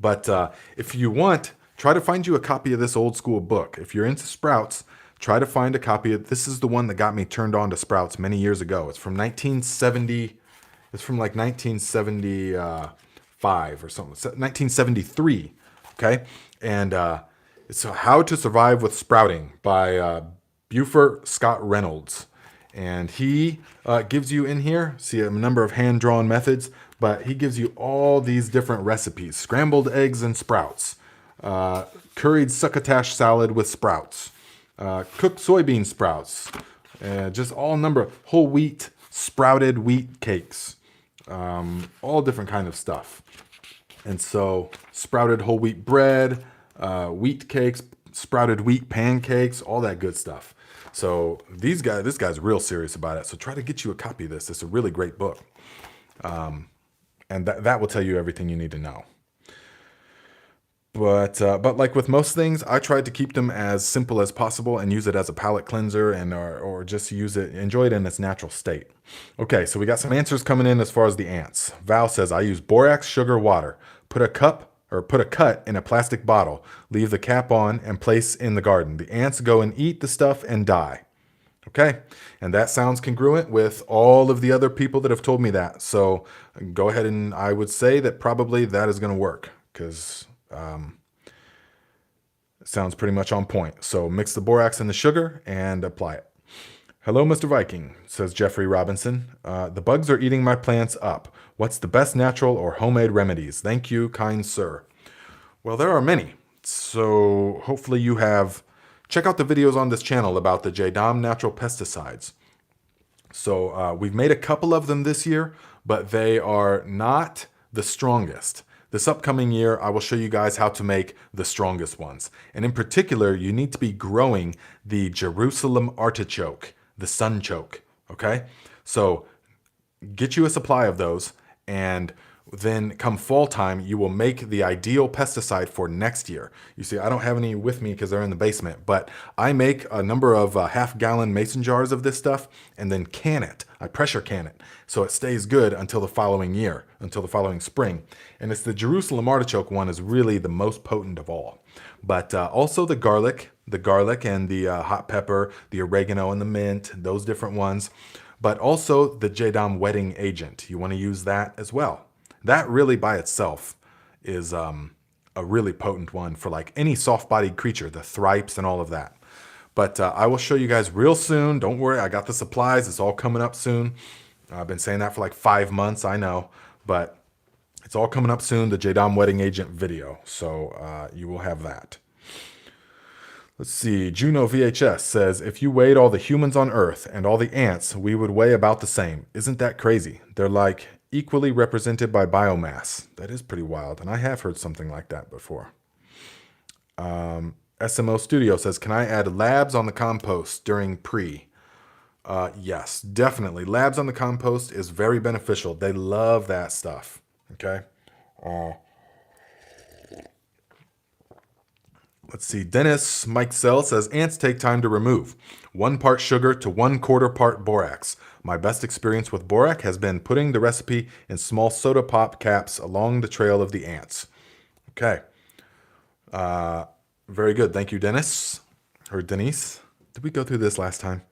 Speaker 1: But if you want, try to find you a copy of this old school book. If you're into sprouts, try to find a copy of, this is the one that got me turned on to sprouts many years ago. It's from 1970, it's from like 1975 or something, 1973, okay? And it's How to Survive with Sprouting by Buford Scott Reynolds. And he gives you in here, see a number of hand-drawn methods, but he gives you all these different recipes. Scrambled eggs and sprouts, curried succotash salad with sprouts, cooked soybean sprouts, just all number of whole wheat, sprouted wheat cakes, all different kind of stuff. And so sprouted whole wheat bread, wheat cakes, sprouted wheat pancakes, all that good stuff. So this guy's real serious about it. So try to get you a copy of this. It's a really great book. And that will tell you everything you need to know. But like with most things, I tried to keep them as simple as possible and use it as a palate cleanser and or just enjoy it in its natural state. Okay, so we got some answers coming in as far as the ants. Val says, I use borax, sugar, water. Put a cut in a plastic bottle, leave the cap on, and place in the garden. The ants go and eat the stuff and die. Okay, and that sounds congruent with all of the other people that have told me that. So go ahead and I would say that probably that is going to work because it sounds pretty much on point. So mix the borax and the sugar and apply it. Hello, Mr. Viking, says Jeffrey Robinson. The bugs are eating my plants up. What's the best natural or homemade remedies? Thank you, kind sir. Well, there are many. So hopefully you have... Check out the videos on this channel about the JDOM natural pesticides. So we've made a couple of them this year, but they are not the strongest. This upcoming year, I will show you guys how to make the strongest ones. And in particular, you need to be growing the Jerusalem artichoke, the sunchoke, okay? So get you a supply of those, and then come fall time, you will make the ideal pesticide for next year. You see, I don't have any with me because they're in the basement, but I make a number of half-gallon mason jars of this stuff and then can it. I pressure can it so it stays good until the following year, until the following spring. And it's the Jerusalem artichoke one is really the most potent of all. But also the garlic and the hot pepper, the oregano and the mint, those different ones. But also the JDOM wetting agent. You want to use that as well. That really by itself is a really potent one for like any soft-bodied creature, the thripes and all of that. But I will show you guys real soon. Don't worry, I got the supplies. It's all coming up soon. I've been saying that for like 5 months, I know. But it's all coming up soon, the JDOM wetting agent video. So you will have that. Let's see, Juno VHS says, if you weighed all the humans on Earth and all the ants, we would weigh about the same. Isn't that crazy? They're like equally represented by biomass. That is pretty wild, and I have heard something like that before. SMO Studio says, can I add labs on the compost during pre? Yes, definitely. Labs on the compost is very beneficial. They love that stuff, okay? Let's see, Dennis Mike Sell says, ants take time to remove. 1 part sugar to 1/4 part borax. My best experience with borax has been putting the recipe in small soda pop caps along the trail of the ants. Okay. Very good. Thank you, Dennis. Or Denise. Did we go through this last time?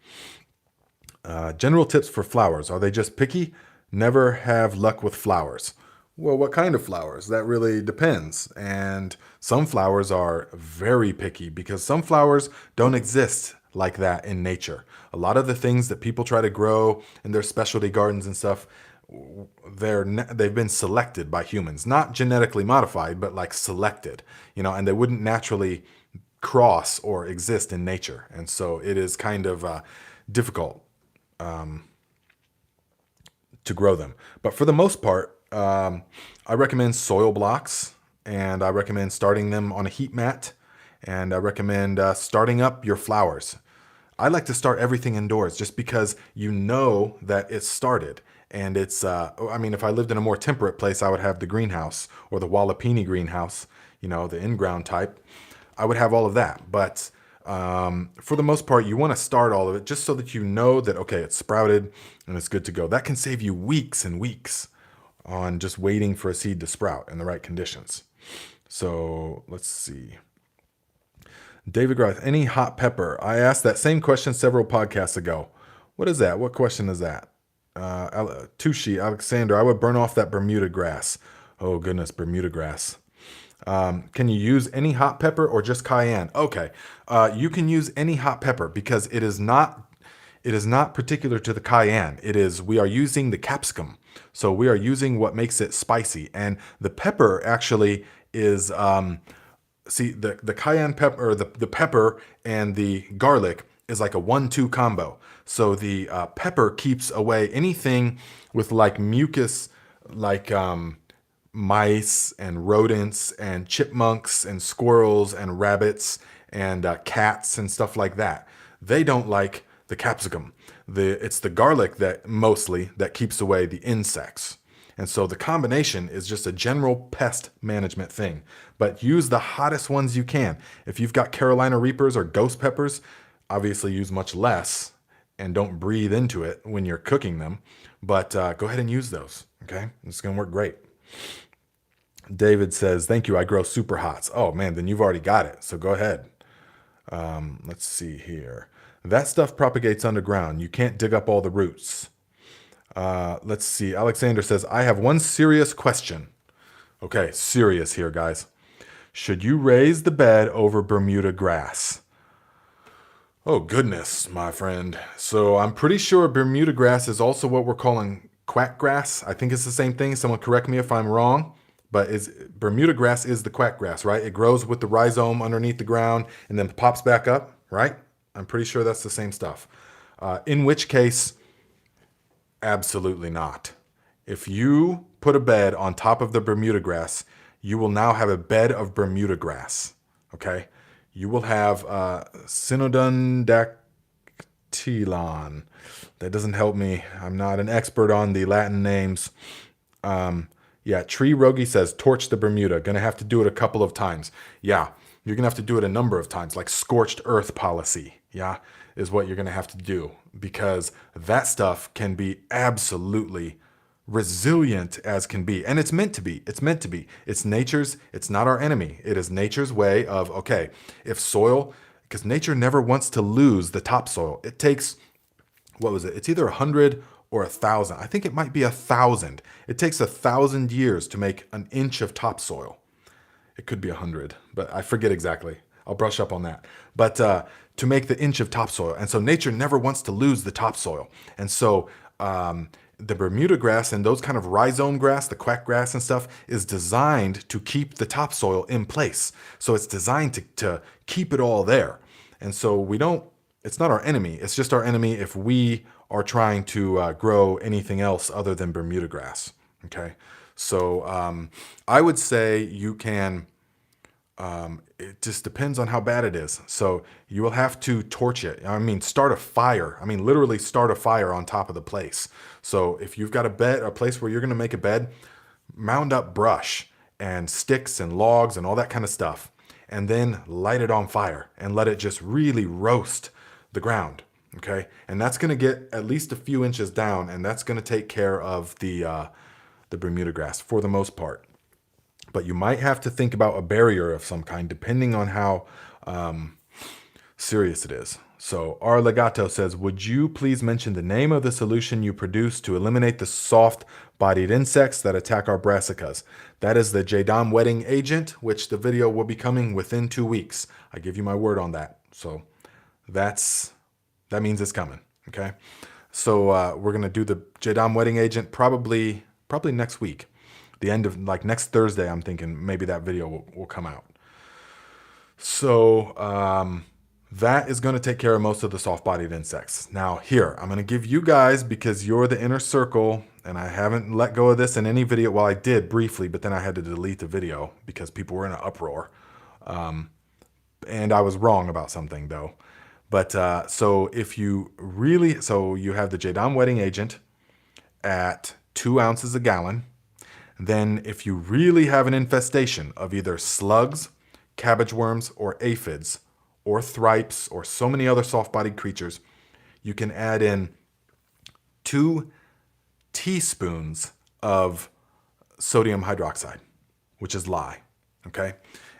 Speaker 1: General tips for flowers. Are they just picky? Never have luck with flowers. Well, what kind of flowers? That really depends. And some flowers are very picky because some flowers don't exist like that in nature. A lot of the things that people try to grow in their specialty gardens and stuff, they've been selected by humans. Not genetically modified, but like selected, you know, and they wouldn't naturally cross or exist in nature. And so it is kind of difficult to grow them. But for the most part, I recommend soil blocks, and I recommend starting them on a heat mat, and I recommend starting up your flowers. I like to start everything indoors just because you know that it's started. And it's, I mean, if I lived in a more temperate place, I would have the greenhouse or the Wallapini greenhouse, you know, the in-ground type. I would have all of that. But for the most part, you want to start all of it just so that you know that, okay, it's sprouted and it's good to go. That can save you weeks and weeks on just waiting for a seed to sprout in the right conditions. So let's see. David Groth, any hot pepper? I asked that same question several podcasts ago. What is that? What question is that? Tushi, Alexander, I would burn off that Bermuda grass. Oh goodness, Bermuda grass. Can you use any hot pepper or just cayenne? Okay, you can use any hot pepper because it is not it is not particular to the cayenne. We are using the capsicum. So we are using what makes it spicy. And the pepper actually is, see, the cayenne pepper, or the pepper and the garlic is like a 1-2 combo. So the pepper keeps away anything with like mucus, like mice and rodents and chipmunks and squirrels and rabbits and cats and stuff like that. They don't like the capsicum. It's the garlic that mostly that keeps away the insects. And so the combination is just a general pest management thing. But use the hottest ones you can. If you've got Carolina Reapers or ghost peppers, obviously use much less and don't breathe into it when you're cooking them. But go ahead and use those, okay? It's going to work great. David says, thank you, I grow super hots. Oh man, then you've already got it, so go ahead. Let's see here. That stuff propagates underground. You can't dig up all the roots. Let's see. Alexander says, I have one serious question. Okay, serious here, guys. Should you raise the bed over Bermuda grass? Oh, goodness, my friend. So I'm pretty sure Bermuda grass is also what we're calling quack grass. I think it's the same thing. Someone correct me if I'm wrong. But Bermuda grass is the quack grass, right? It grows with the rhizome underneath the ground and then pops back up, right? I'm pretty sure that's the same stuff. In which case, absolutely not. If you put a bed on top of the Bermuda grass, you will now have a bed of Bermuda grass, okay? You will have Synodon dactylon. That doesn't help me. I'm not an expert on the Latin names. Yeah, Tree Rogi says, torch the Bermuda. Gonna have to do it a couple of times. Yeah, you're gonna have to do it a number of times, like scorched earth policy, yeah, is what you're gonna have to do, because that stuff can be absolutely resilient as can be. And it's meant to be. It's meant to be. It's not our enemy. It is nature's way of, okay, if soil, because nature never wants to lose the topsoil. It takes, what was it? It's either 100 or 1,000. I think it might be 1,000. It takes 1,000 years to make an inch of topsoil. It could be 100, but I forget exactly. I'll brush up on that. But to make the inch of topsoil. And so nature never wants to lose the topsoil. And so the Bermuda grass and those kind of rhizome grass, the quack grass and stuff, is designed to keep the topsoil in place. So it's designed to keep it all there. And so it's not our enemy. It's just our enemy if we are trying to grow anything else other than Bermuda grass, okay? So I would say you can, it just depends on how bad it is. So you will have to torch it. I mean, start a fire. I mean, literally start a fire on top of the place. So if you've got a place where you're gonna make a bed, mound up brush and sticks and logs and all that kind of stuff, and then light it on fire and let it just really roast the ground. Okay, and that's going to get at least a few inches down, and that's going to take care of the Bermuda grass for the most part. But you might have to think about a barrier of some kind, depending on how serious it is. So our Legato says, would you please mention the name of the solution you produce to eliminate the soft-bodied insects that attack our brassicas? That is the Jadam wetting agent, which the video will be coming within 2 weeks. I give you my word on that. So that means it's coming, okay? So we're gonna do the Jadam wetting agent probably next week. The end of, like, next Thursday, I'm thinking maybe that video will come out. So that is gonna take care of most of the soft-bodied insects. Now here, I'm gonna give you guys, because you're the inner circle, and I haven't let go of this in any video. Well, I did briefly, but then I had to delete the video because people were in an uproar. And I was wrong about something though. But so you have the Jadam wetting agent at 2 ounces a gallon. Then if you really have an infestation of either slugs, cabbage worms, or aphids, or thripes, or so many other soft-bodied creatures, you can add in 2 teaspoons of sodium hydroxide, which is lye, okay?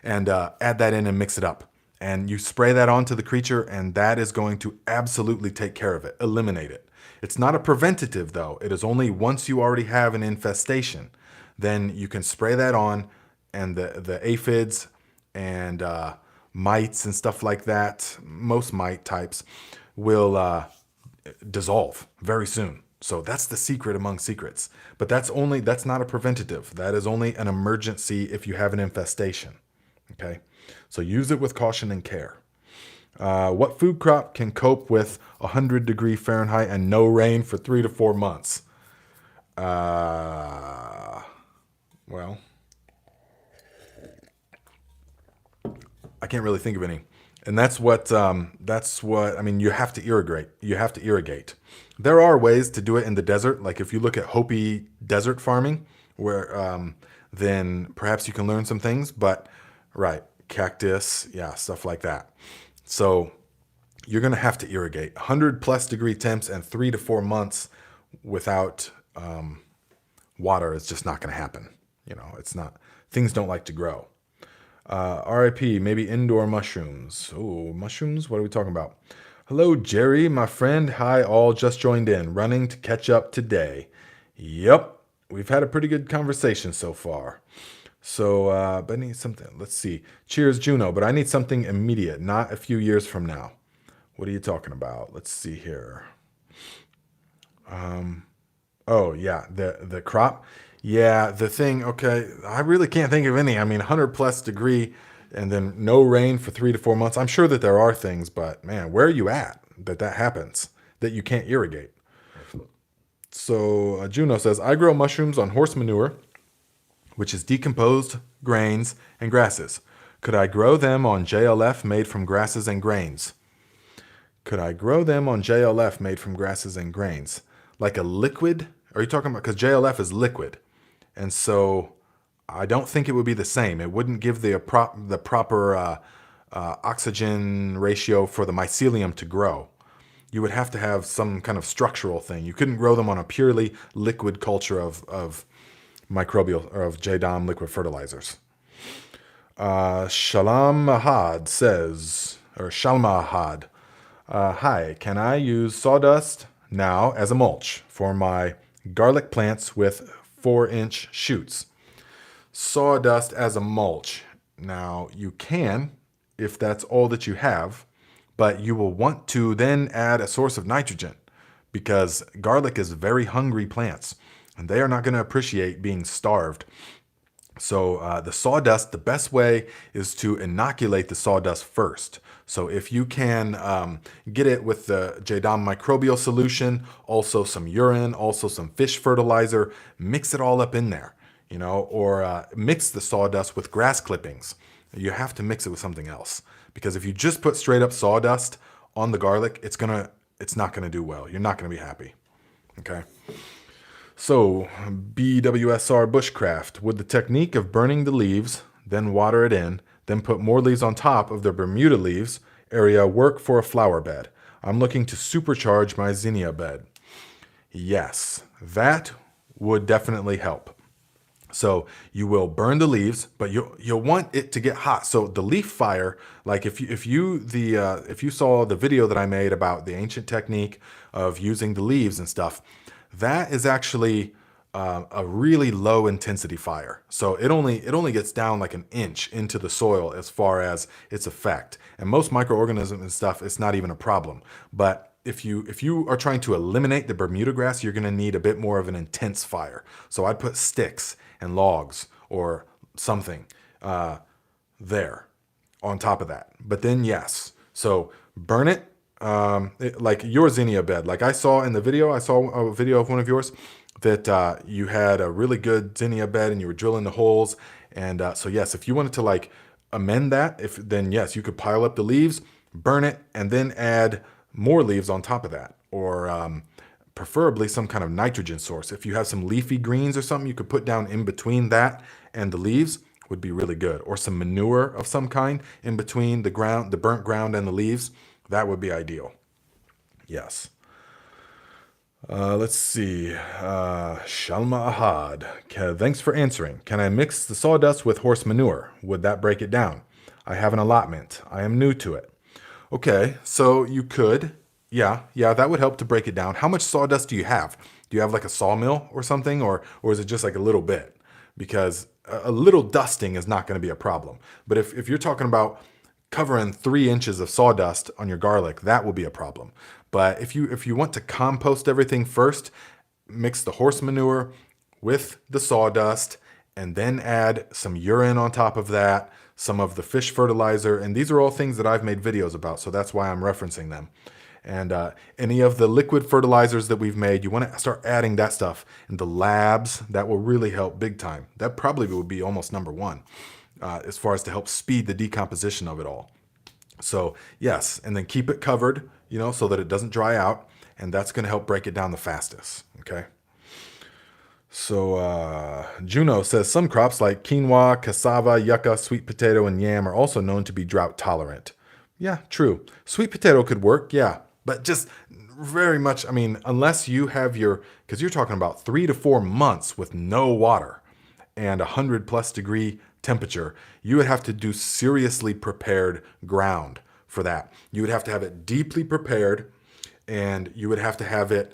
Speaker 1: And add that in and mix it up. And you spray that onto the creature, and that is going to absolutely take care of it, eliminate it. It's not a preventative, though. It is only once you already have an infestation. Then you can spray that on, and the aphids and mites and stuff like that, most mite types, will dissolve very soon. So that's the secret among secrets. But that's not a preventative. That is only an emergency if you have an infestation. Okay? So use it with caution and care. What food crop can cope with 100-degree Fahrenheit and no rain for 3 to 4 months? Well, I can't really think of any. And that's what I mean, you have to irrigate. You have to irrigate. There are ways to do it in the desert. Like if you look at Hopi desert farming, where then perhaps you can learn some things, but right, cactus, yeah, stuff like that. So you're going to have to irrigate. 100+ degree temps and 3 to 4 months without water is just not going to happen. You know, it's not, things don't like to grow. RIP, maybe indoor mushrooms. Oh, mushrooms? What are we talking about? Hello, Jerry, my friend. Hi, all just joined in. Running to catch up today. Yep, we've had a pretty good conversation so far. So, but I need something. Let's see. Cheers, Juno. But I need something immediate, not a few years from now. What are you talking about? Let's see here. Oh, yeah, the crop. Yeah, the thing, okay, I really can't think of any. I mean, 100+ degree and then no rain for 3 to 4 months. I'm sure that there are things, but man, where are you at that happens, that you can't irrigate? So Juno says, I grow mushrooms on horse manure, which is decomposed grains and grasses. Could I grow them on JLF made from grasses and grains? Could I grow them on JLF made from grasses and grains? Like a liquid? Are you talking about, because JLF is liquid. And so I don't think it would be the same. It wouldn't give the proper oxygen ratio for the mycelium to grow. You would have to have some kind of structural thing. You couldn't grow them on a purely liquid culture of microbial or of JDOM liquid fertilizers. Shalom Ahad says, or Shalma Ahad, hi, can I use sawdust now as a mulch for my garlic plants with 4-inch shoots? Sawdust as a mulch. Now you can, if that's all that you have, but you will want to then add a source of nitrogen because garlic is very hungry plants and they are not going to appreciate being starved. So the sawdust, the best way is to inoculate the sawdust first. So if you can get it with the JDOM microbial solution, also some urine, also some fish fertilizer, mix it all up in there, you know, or mix the sawdust with grass clippings. You have to mix it with something else because if you just put straight up sawdust on the garlic, it's not gonna do well. You're not gonna be happy. Okay. So, BWSR Bushcraft, would the technique of burning the leaves, then water it in, then put more leaves on top of the Bermuda leaves area work for a flower bed? I'm looking to supercharge my zinnia bed. Yes, that would definitely help. So you will burn the leaves, but you'll want it to get hot. So the leaf fire, like if you saw the video that I made about the ancient technique of using the leaves and stuff, that is actually a really low intensity fire. So it only gets down like an inch into the soil as far as its effect. And most microorganisms and stuff, it's not even a problem. But if you are trying to eliminate the Bermuda grass, you're going to need a bit more of an intense fire. So I'd put sticks and logs or something there on top of that. But then yes, so burn it. Like your zinnia bed, like I saw in the video, I saw a video of one of yours that you had a really good zinnia bed and you were drilling the holes. And so yes, if you wanted to like amend that, then yes, you could pile up the leaves, burn it, and then add more leaves on top of that, or preferably some kind of nitrogen source. If you have some leafy greens or something, you could put down in between that and the leaves would be really good, or some manure of some kind in between the burnt ground and the leaves. That would be ideal. Yes. Let's see. Shalma Ahad. Thanks for answering. Can I mix the sawdust with horse manure? Would that break it down? I have an allotment. I am new to it. Okay, so you could. Yeah, that would help to break it down. How much sawdust do you have? Do you have like a sawmill or something? Or is it just like a little bit? Because a little dusting is not going to be a problem. But if you're talking about covering 3 inches of sawdust on your garlic, that will be a problem. But if you want to compost everything first, mix the horse manure with the sawdust, and then add some urine on top of that, some of the fish fertilizer, and these are all things that I've made videos about, so that's why I'm referencing them. And any of the liquid fertilizers that we've made, you want to start adding that stuff in the labs. That will really help big time. That probably would be almost number one as far as to help speed the decomposition of it all. So yes, and then keep it covered, so that it doesn't dry out, and that's going to help break it down the fastest. Okay. So Juno says some crops like quinoa, cassava, yucca, sweet potato, and yam are also known to be drought tolerant. Yeah, true. Sweet potato could work, yeah, but just very much, unless you have because you're talking about 3 to 4 months with no water and 100+ degree temperature, you would have to do seriously prepared ground for that. You would have to have it deeply prepared, and you would have to have it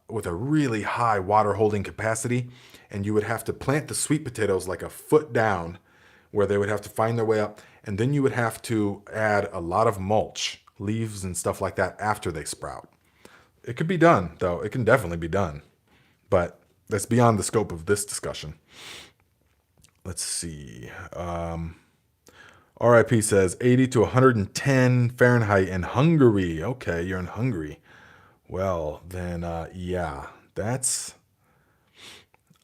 Speaker 1: with a really high water holding capacity, and you would have to plant the sweet potatoes like a foot down where they would have to find their way up, and then you would have to add a lot of mulch, leaves and stuff like that after they sprout. It could be done, though. It can definitely be done, but that's beyond the scope of this discussion. Let's see. RIP says 80 to 110 Fahrenheit in Hungary. Okay, you're in Hungary. Well, then, yeah,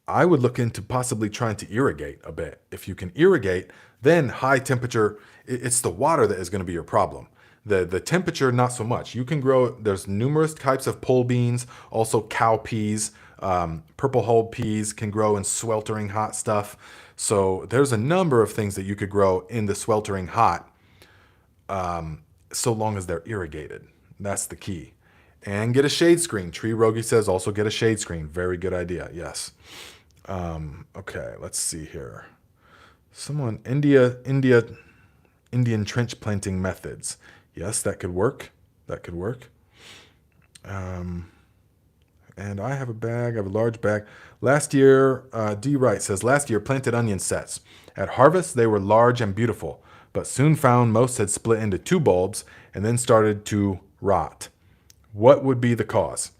Speaker 1: I would look into possibly trying to irrigate a bit. If you can irrigate, then high temperature, it's the water that is going to be your problem. The temperature, not so much. You can grow, there's numerous types of pole beans, also cow peas, purple hulled peas can grow in sweltering hot stuff. So there's a number of things that you could grow in the sweltering hot, so long as they're irrigated. That's the key. And get a shade screen. Tree Rogi says also get a shade screen. Very good idea. Yes. Okay, let's see here. Someone, Indian trench planting methods. Yes, that could work. That could work. And I have a large bag. Last year, D. Wright says, last year planted onion sets. At harvest, they were large and beautiful, but soon found most had split into 2 bulbs and then started to rot. What would be the cause?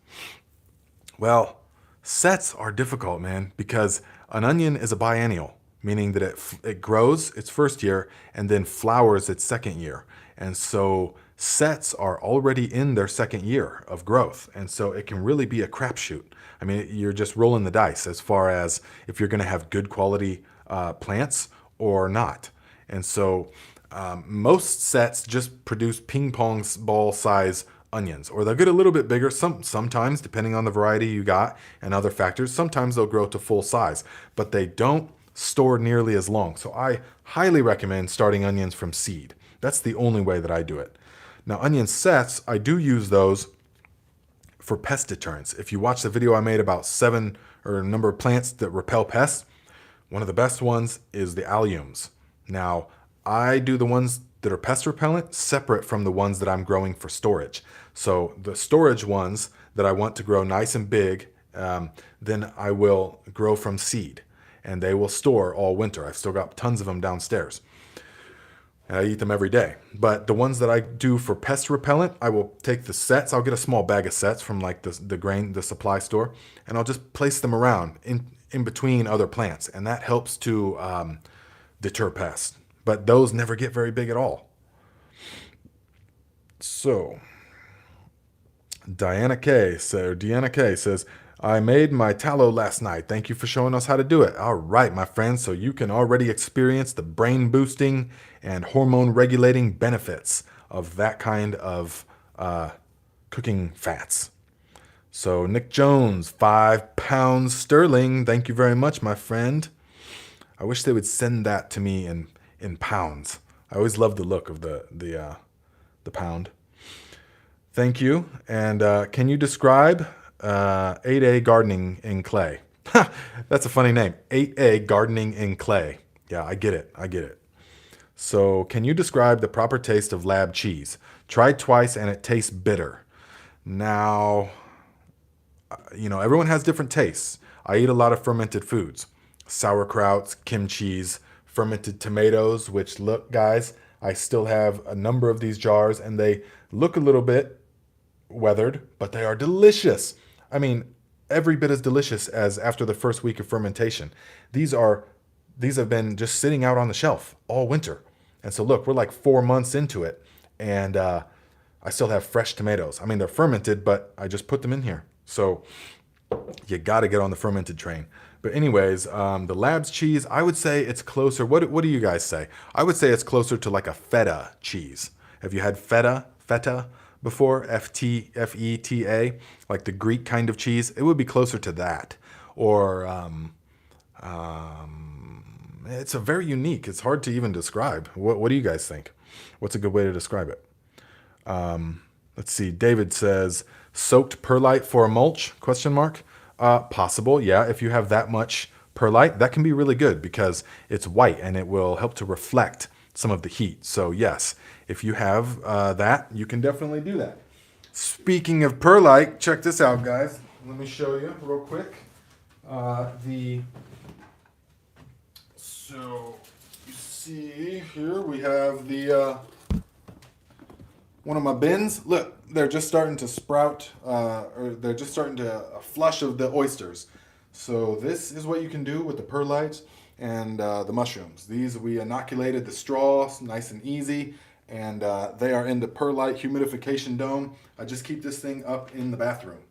Speaker 1: Well, sets are difficult, man, because an onion is a biennial, meaning that it grows its first year and then flowers its second year. And so sets are already in their second year of growth. And so it can really be a crapshoot. You're just rolling the dice as far as if you're going to have good quality plants or not. And so most sets just produce ping pong ball size onions, or they'll get a little bit bigger sometimes, depending on the variety you got and other factors. Sometimes they'll grow to full size, but they don't store nearly as long. So I highly recommend starting onions from seed. That's the only way that I do it. Now, onion sets, I do use those for pest deterrents. If you watch the video I made about 7 or a number of plants that repel pests, one of the best ones is the alliums. Now, I do the ones that are pest repellent separate from the ones that I'm growing for storage. So the storage ones that I want to grow nice and big, then I will grow from seed, and they will store all winter. I've still got tons of them downstairs, and I eat them every day. But the ones that I do for pest repellent, I will take the sets. I'll get a small bag of sets from like the supply store, and I'll just place them around in between other plants, and that helps to deter pests. But those never get very big at all. So, Deanna K says, I made my tallow last night. Thank you for showing us how to do it. All right, my friends. So you can already experience the brain boosting and hormone regulating benefits of that kind of cooking fats. So Nick Jones, 5 pounds sterling. Thank you very much, my friend. I wish they would send that to me in pounds. I always love the look of the pound. Thank you. And can you describe 8A gardening in clay? That's a funny name. 8A gardening in clay. Yeah, I get it. So can you describe the proper taste of lab cheese? Tried twice and it tastes bitter. Now, everyone has different tastes. I eat a lot of fermented foods. Sauerkrauts, kimchis, fermented tomatoes, which look, guys, I still have a number of these jars, and they look a little bit weathered, but they are delicious. I mean, every bit as delicious as after the first week of fermentation. These have been just sitting out on the shelf all winter. And so look, we're like 4 months into it, and I still have fresh tomatoes. I mean, they're fermented, but I just put them in here. So you got to get on the fermented train. But anyways, the Labs cheese, I would say it's closer. What do you guys say? I would say it's closer to like a feta cheese. Have you had feta before? Feta, like the Greek kind of cheese. It would be closer to that. Or it's a very unique. It's hard to even describe. What do you guys think? What's a good way to describe it? Let's see. David says soaked perlite for a mulch? Question mark. Possible, yeah. If you have that much perlite, that can be really good because it's white and it will help to reflect some of the heat. So yes, if you have that, you can definitely do that. Speaking of perlite, check this out, guys. Let me show you real quick. So you see here we have the one of my bins. Look, they're just starting to sprout, or they're just starting to flush of the oysters. So this is what you can do with the perlite and the mushrooms. These, we inoculated the straw, nice and easy, and they are in the perlite humidification dome. I just keep this thing up in the bathroom,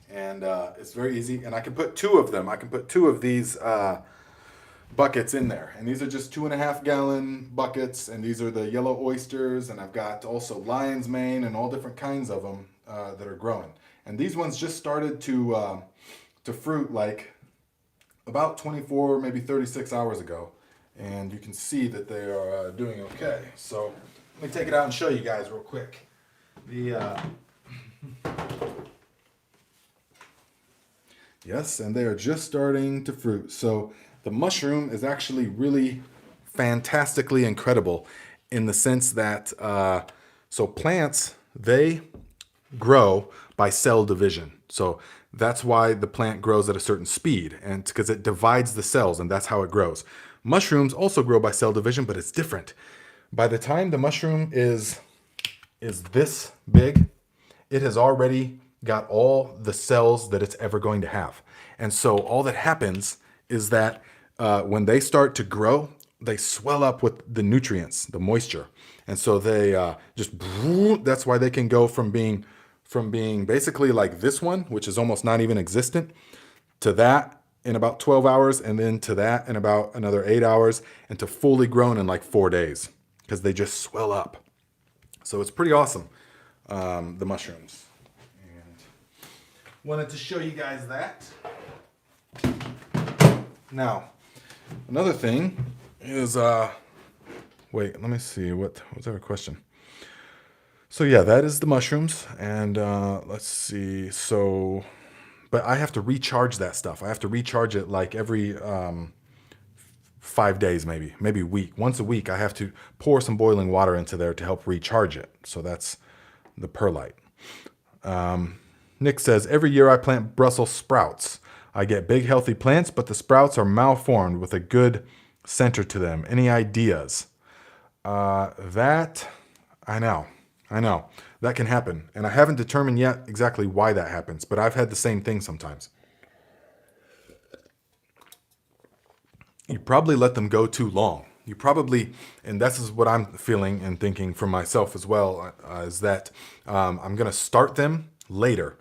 Speaker 1: and it's very easy. And I can put 2 of them. I can put 2 of these buckets in there, and these are just 2.5 gallon buckets, and these are the yellow oysters, and I've got also lion's mane and all different kinds of them that are growing. And these ones just started to fruit like about 24, maybe 36 hours ago, and you can see that they are doing okay. So let me take it out and show you guys real quick. Yes, and they are just starting to fruit. So the mushroom is actually really fantastically incredible in the sense that, so plants, they grow by cell division. So that's why the plant grows at a certain speed, and because it divides the cells, and that's how it grows. Mushrooms also grow by cell division, but it's different. By the time the mushroom is this big, it has already got all the cells that it's ever going to have. And so all that happens is that when they start to grow, they swell up with the nutrients, the moisture. And so they that's why they can go from being basically like this one, which is almost not even existent, to that in about 12 hours, and then to that in about another 8 hours, and to fully grown in like 4 days, because they just swell up. So it's pretty awesome, the mushrooms. And wanted to show you guys that. Now, another thing is, wait, let me see, was there a question? So yeah, that is the mushrooms, and let's see, so, but I have to recharge that stuff. I have to recharge it like every 5 days, maybe a week. Once a week, I have to pour some boiling water into there to help recharge it. So that's the perlite. Nick says, every year I plant Brussels sprouts. I get big, healthy plants, but the sprouts are malformed with a good center to them. Any ideas? That, I know. That can happen. And I haven't determined yet exactly why that happens, but I've had the same thing sometimes. You probably let them go too long. You probably, and this is what I'm feeling and thinking for myself as well, is that I'm going to start them later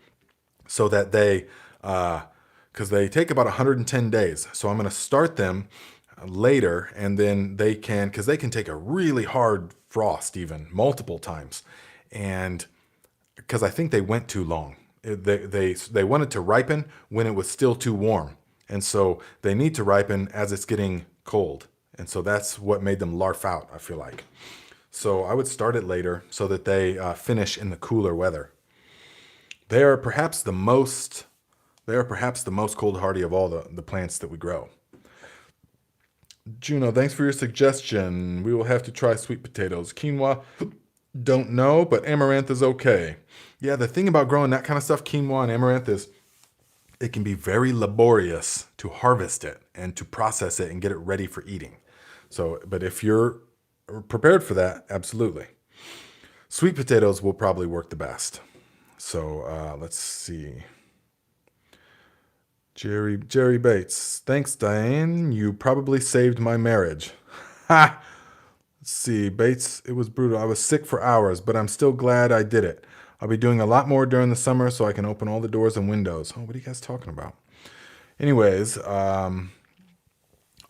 Speaker 1: so that they, because they take about 110 days. So I'm going to start them later, and then they can, because they can take a really hard frost even multiple times. And because I think they went too long. They wanted to ripen when it was still too warm. And so they need to ripen as it's getting cold. And so that's what made them larf out, I feel like. So I would start it later so that they finish in the cooler weather. They are perhaps the most cold hardy of all the plants that we grow. Juno, thanks for your suggestion. We will have to try sweet potatoes. Quinoa, don't know, but amaranth is okay. Yeah, the thing about growing that kind of stuff, quinoa and amaranth, is it can be very laborious to harvest it and to process it and get it ready for eating. So, but if you're prepared for that, absolutely. Sweet potatoes will probably work the best. So let's see. Jerry Bates. Thanks, Diane. You probably saved my marriage. Ha! Let's see. Bates, it was brutal. I was sick for hours, but I'm still glad I did it. I'll be doing a lot more during the summer so I can open all the doors and windows. Oh, what are you guys talking about? Anyways, are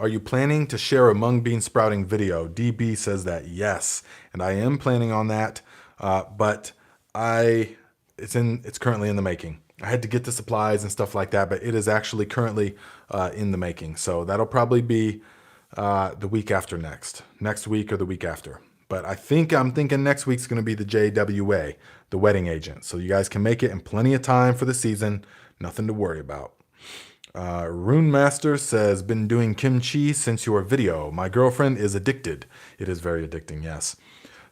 Speaker 1: you planning to share a mung bean sprouting video? DB says that yes, and I am planning on that, but it's currently in the making. I had to get the supplies and stuff like that, but it is actually currently in the making. So that'll probably be the week after next week or the week after. But I'm thinking next week's going to be the JWA, the wedding agent. So you guys can make it in plenty of time for the season. Nothing to worry about. Rune Master says, been doing kimchi since your video. My girlfriend is addicted. It is very addicting, yes.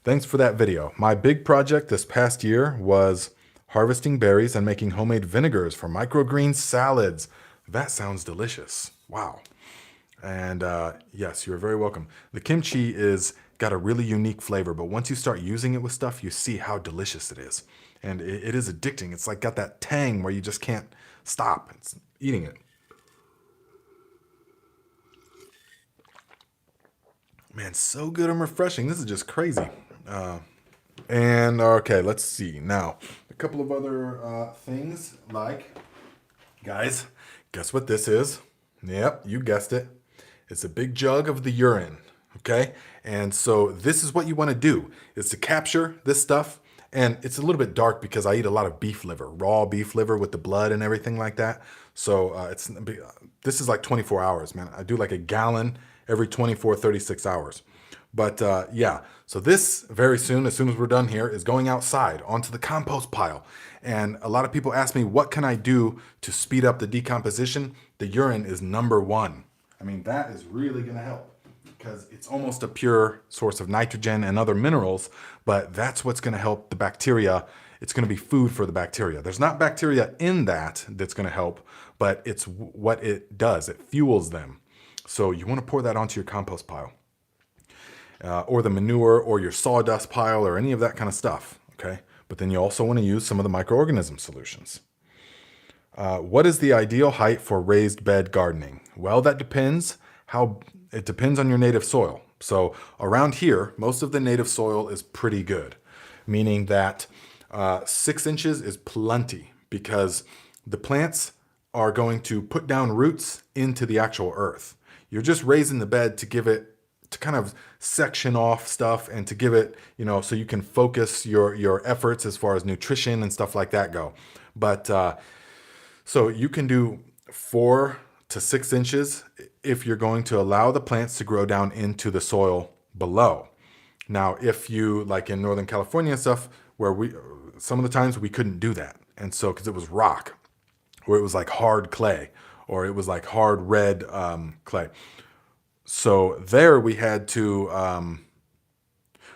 Speaker 1: Thanks for that video. My big project this past year was harvesting berries and making homemade vinegars for microgreen salads. That sounds delicious. Wow. And yes, you're very welcome. The kimchi is got a really unique flavor, but once you start using it with stuff, you see how delicious it is. And it is addicting. It's like got that tang where you just can't stop eating it. Man, so good and refreshing. This is just crazy. And okay, let's see. Now, a couple of other things like, guys, guess what this is? Yep, you guessed it. It's a big jug of the urine, okay? And so this is what you want to do, is to capture this stuff. And it's a little bit dark because I eat a lot of beef liver, raw beef liver with the blood and everything like that. So this is like 24 hours, man. I do like a gallon every 24, 36 hours. But yeah, so this very soon, as soon as we're done here, is going outside onto the compost pile. And a lot of people ask me, what can I do to speed up the decomposition? The urine is number one. I mean, that is really going to help because it's almost a pure source of nitrogen and other minerals, but that's what's going to help the bacteria. It's going to be food for the bacteria. There's not bacteria in that's going to help, but it's what it does. It fuels them. So you want to pour that onto your compost pile. Or the manure or your sawdust pile or any of that kind of stuff, okay? But then you also want to use some of the microorganism solutions. What is the ideal height for raised bed gardening? Well, that depends. It depends on your native soil. So around here, most of the native soil is pretty good, meaning that 6 inches is plenty because the plants are going to put down roots into the actual earth. You're just raising the bed to give it, to kind of section off stuff and to give it, so you can focus your efforts as far as nutrition and stuff like that go. But so you can do 4 to 6 inches if you're going to allow the plants to grow down into the soil below. Now, if you, like in Northern California and stuff, where some of the times we couldn't do that. And so, because it was rock, or it was like hard clay, or it was like hard red clay. So there we had to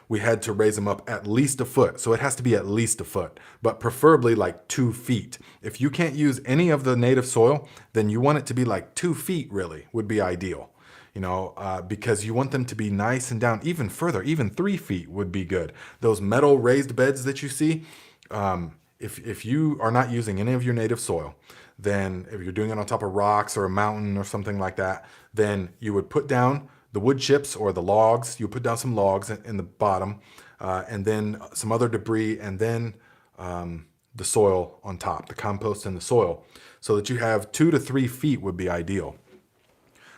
Speaker 1: raise them up at least a foot. So it has to be at least a foot, but preferably like 2 feet. If you can't use any of the native soil, then you want it to be like 2 feet really would be ideal, because you want them to be nice and down even further, even 3 feet would be good. Those metal raised beds that you see, if you are not using any of your native soil, then if you're doing it on top of rocks or a mountain or something like that, then you would put down the wood chips or the logs. You put down some logs in the bottom, and then some other debris, and then the soil on top, the compost and the soil, so that you have 2 to 3 feet would be ideal.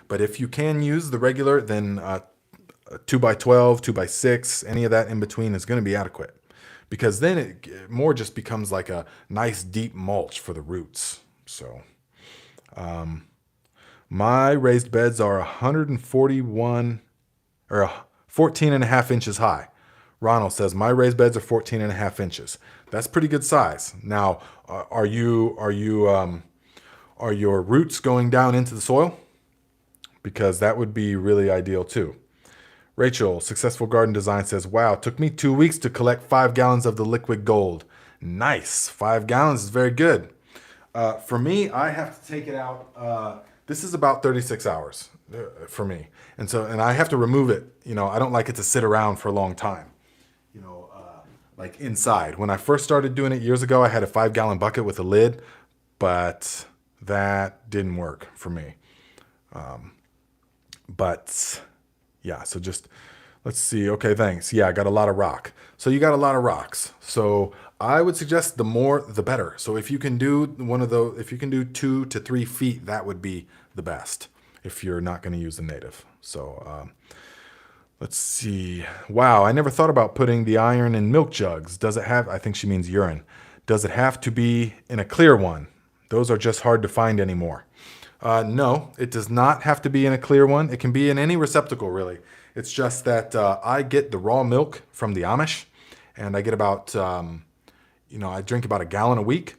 Speaker 1: But if you can use the regular, then 2 by 12, 2 by 6, any of that in between is going to be adequate, because then it more just becomes like a nice deep mulch for the roots. So, my raised beds are 141 or 14 and a half inches high. Ronald says my raised beds are 14 and a half inches. That's pretty good size. Now, are your roots going down into the soil? Because that would be really ideal too. Rachel, Successful Garden Design, says, wow, it took me 2 weeks to collect 5 gallons of the liquid gold. Nice. 5 gallons is very good. For me, I have to take it out. This is about 36 hours.
Speaker 2: for me. And I have to remove it. I don't like it to sit around for a long time. Like inside. When I first started doing it years ago, I had a 5-gallon bucket with a lid, but that didn't work for me. But yeah, so just let's see. Okay, thanks. Yeah, I got a lot of rock. So you got a lot of rocks. So I would suggest the more the better. So if you can do if you can do 2 to 3 feet, that would be the best if you're not going to use the native. So let's see. Wow, I never thought about putting the iron in milk jugs. Does it have, I think she means urine. Does it have to be in a clear one? Those are just hard to find anymore. No, it does not have to be in a clear one. It can be in any receptacle, really. It's just that I get the raw milk from the Amish, and I get about, I drink about a gallon a week.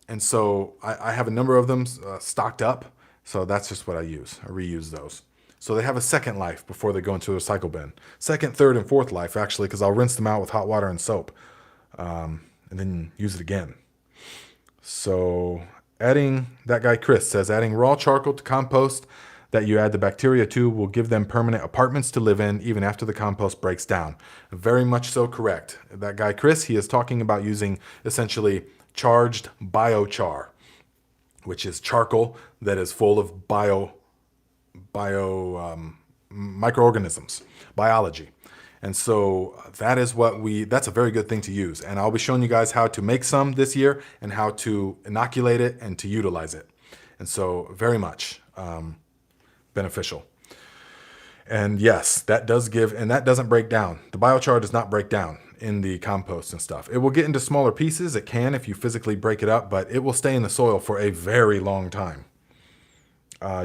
Speaker 2: And so I have a number of them stocked up. So that's just what I use. I reuse those. So they have a second life before they go into a recycle bin. Second, third, and fourth life, actually, because I'll rinse them out with hot water and soap, and then use it again. So that guy Chris says, adding raw charcoal to compost that you add the bacteria to will give them permanent apartments to live in even after the compost breaks down. Very much so correct. That guy Chris, he is talking about using essentially charged biochar, which is charcoal that is full of microorganisms, biology. And so that's a very good thing to use. And I'll be showing you guys how to make some this year and how to inoculate it and to utilize it. And so very much beneficial. And yes, that doesn't break down. The biochar does not break down in the compost and stuff. It will get into smaller pieces. It can if you physically break it up, but it will stay in the soil for a very long time.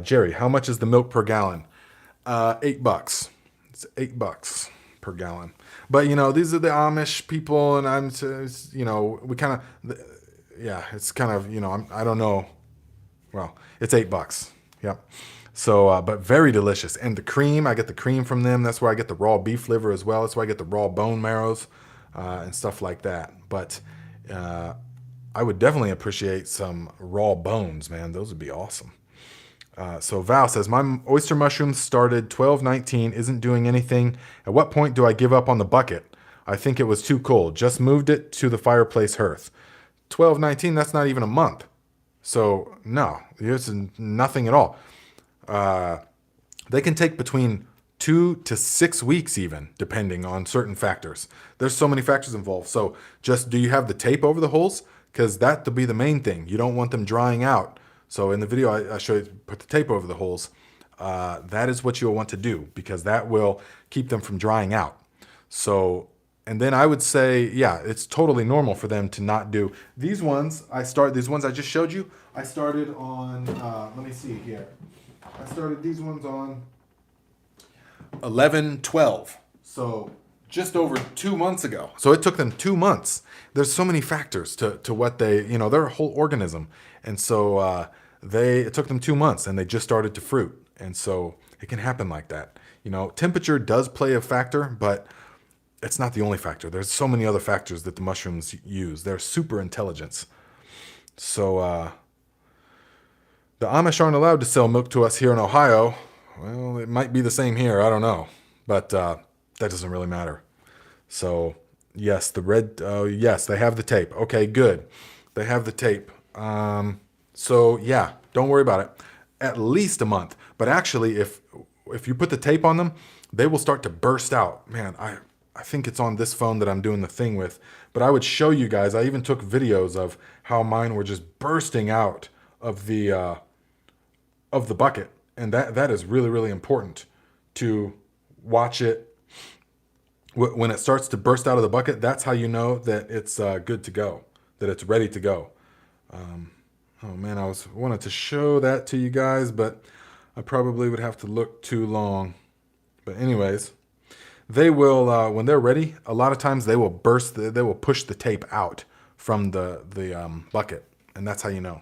Speaker 2: Jerry, how much is the milk per gallon? $8. It's $8 per gallon. But these are the Amish people, and we kind of, yeah, it's kind of, I don't know. Well, it's $8. Yep. So, but very delicious. And the cream, I get the cream from them. That's where I get the raw beef liver as well. That's where I get the raw bone marrows and stuff like that. But I would definitely appreciate some raw bones, man. Those would be awesome. So Val says, my oyster mushrooms started 12/19, isn't doing anything. At what point do I give up on the bucket? I think it was too cold. Just moved it to the fireplace hearth. 12/19, that's not even a month. So no, it's nothing at all. They can take between 2 to 6 weeks even, depending on certain factors. There's so many factors involved. So just, do you have the tape over the holes? Because that'll be the main thing. You don't want them drying out. So in the video, I show you put the tape over the holes. That is what you'll want to do, because that will keep them from drying out. So, and then I would say, yeah, it's totally normal for them to not do these ones. These ones I just showed you. I started on, let me see here. I started these ones on 11/12. So just over 2 months ago. So it took them 2 months. There's so many factors to what they're a whole organism. And so it took them 2 months, and they just started to fruit. And so it can happen like that. Temperature does play a factor, but it's not the only factor. There's so many other factors that the mushrooms use. They're super intelligence. So the Amish aren't allowed to sell milk to us here in Ohio. Well, it might be the same here. I don't know. But that doesn't really matter. So, yes, yes, they have the tape. Okay, good. They have the tape. So, yeah, don't worry about it. At least a month. But actually, if you put the tape on them, they will start to burst out. Man, I think it's on this phone that I'm doing the thing with. But I would show you guys. I even took videos of how mine were just bursting out of the bucket. And that is really, really important to watch it. When it starts to burst out of the bucket, that's how you know that it's good to go, that it's ready to go. Oh man, I wanted to show that to you guys, but I probably would have to look too long. But anyways, they will, when they're ready, a lot of times they will push the tape out from the bucket, and that's how you know.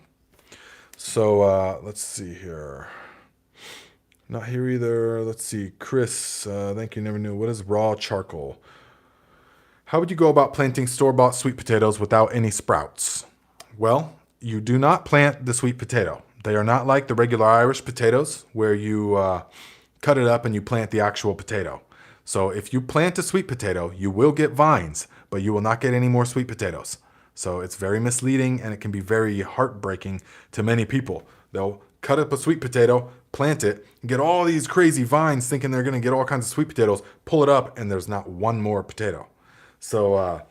Speaker 2: So let's see here. Not here either. Let's see. Chris, thank you. Never knew. What is raw charcoal? How would you go about planting store-bought sweet potatoes without any sprouts? Well, you do not plant the sweet potato. They are not like the regular Irish potatoes where you cut it up and you plant the actual potato. So if you plant a sweet potato, you will get vines, but you will not get any more sweet potatoes. So it's very misleading and it can be very heartbreaking to many people. They'll cut up a sweet potato, plant it, get all these crazy vines thinking they're going to get all kinds of sweet potatoes, pull it up, and there's not one more potato. So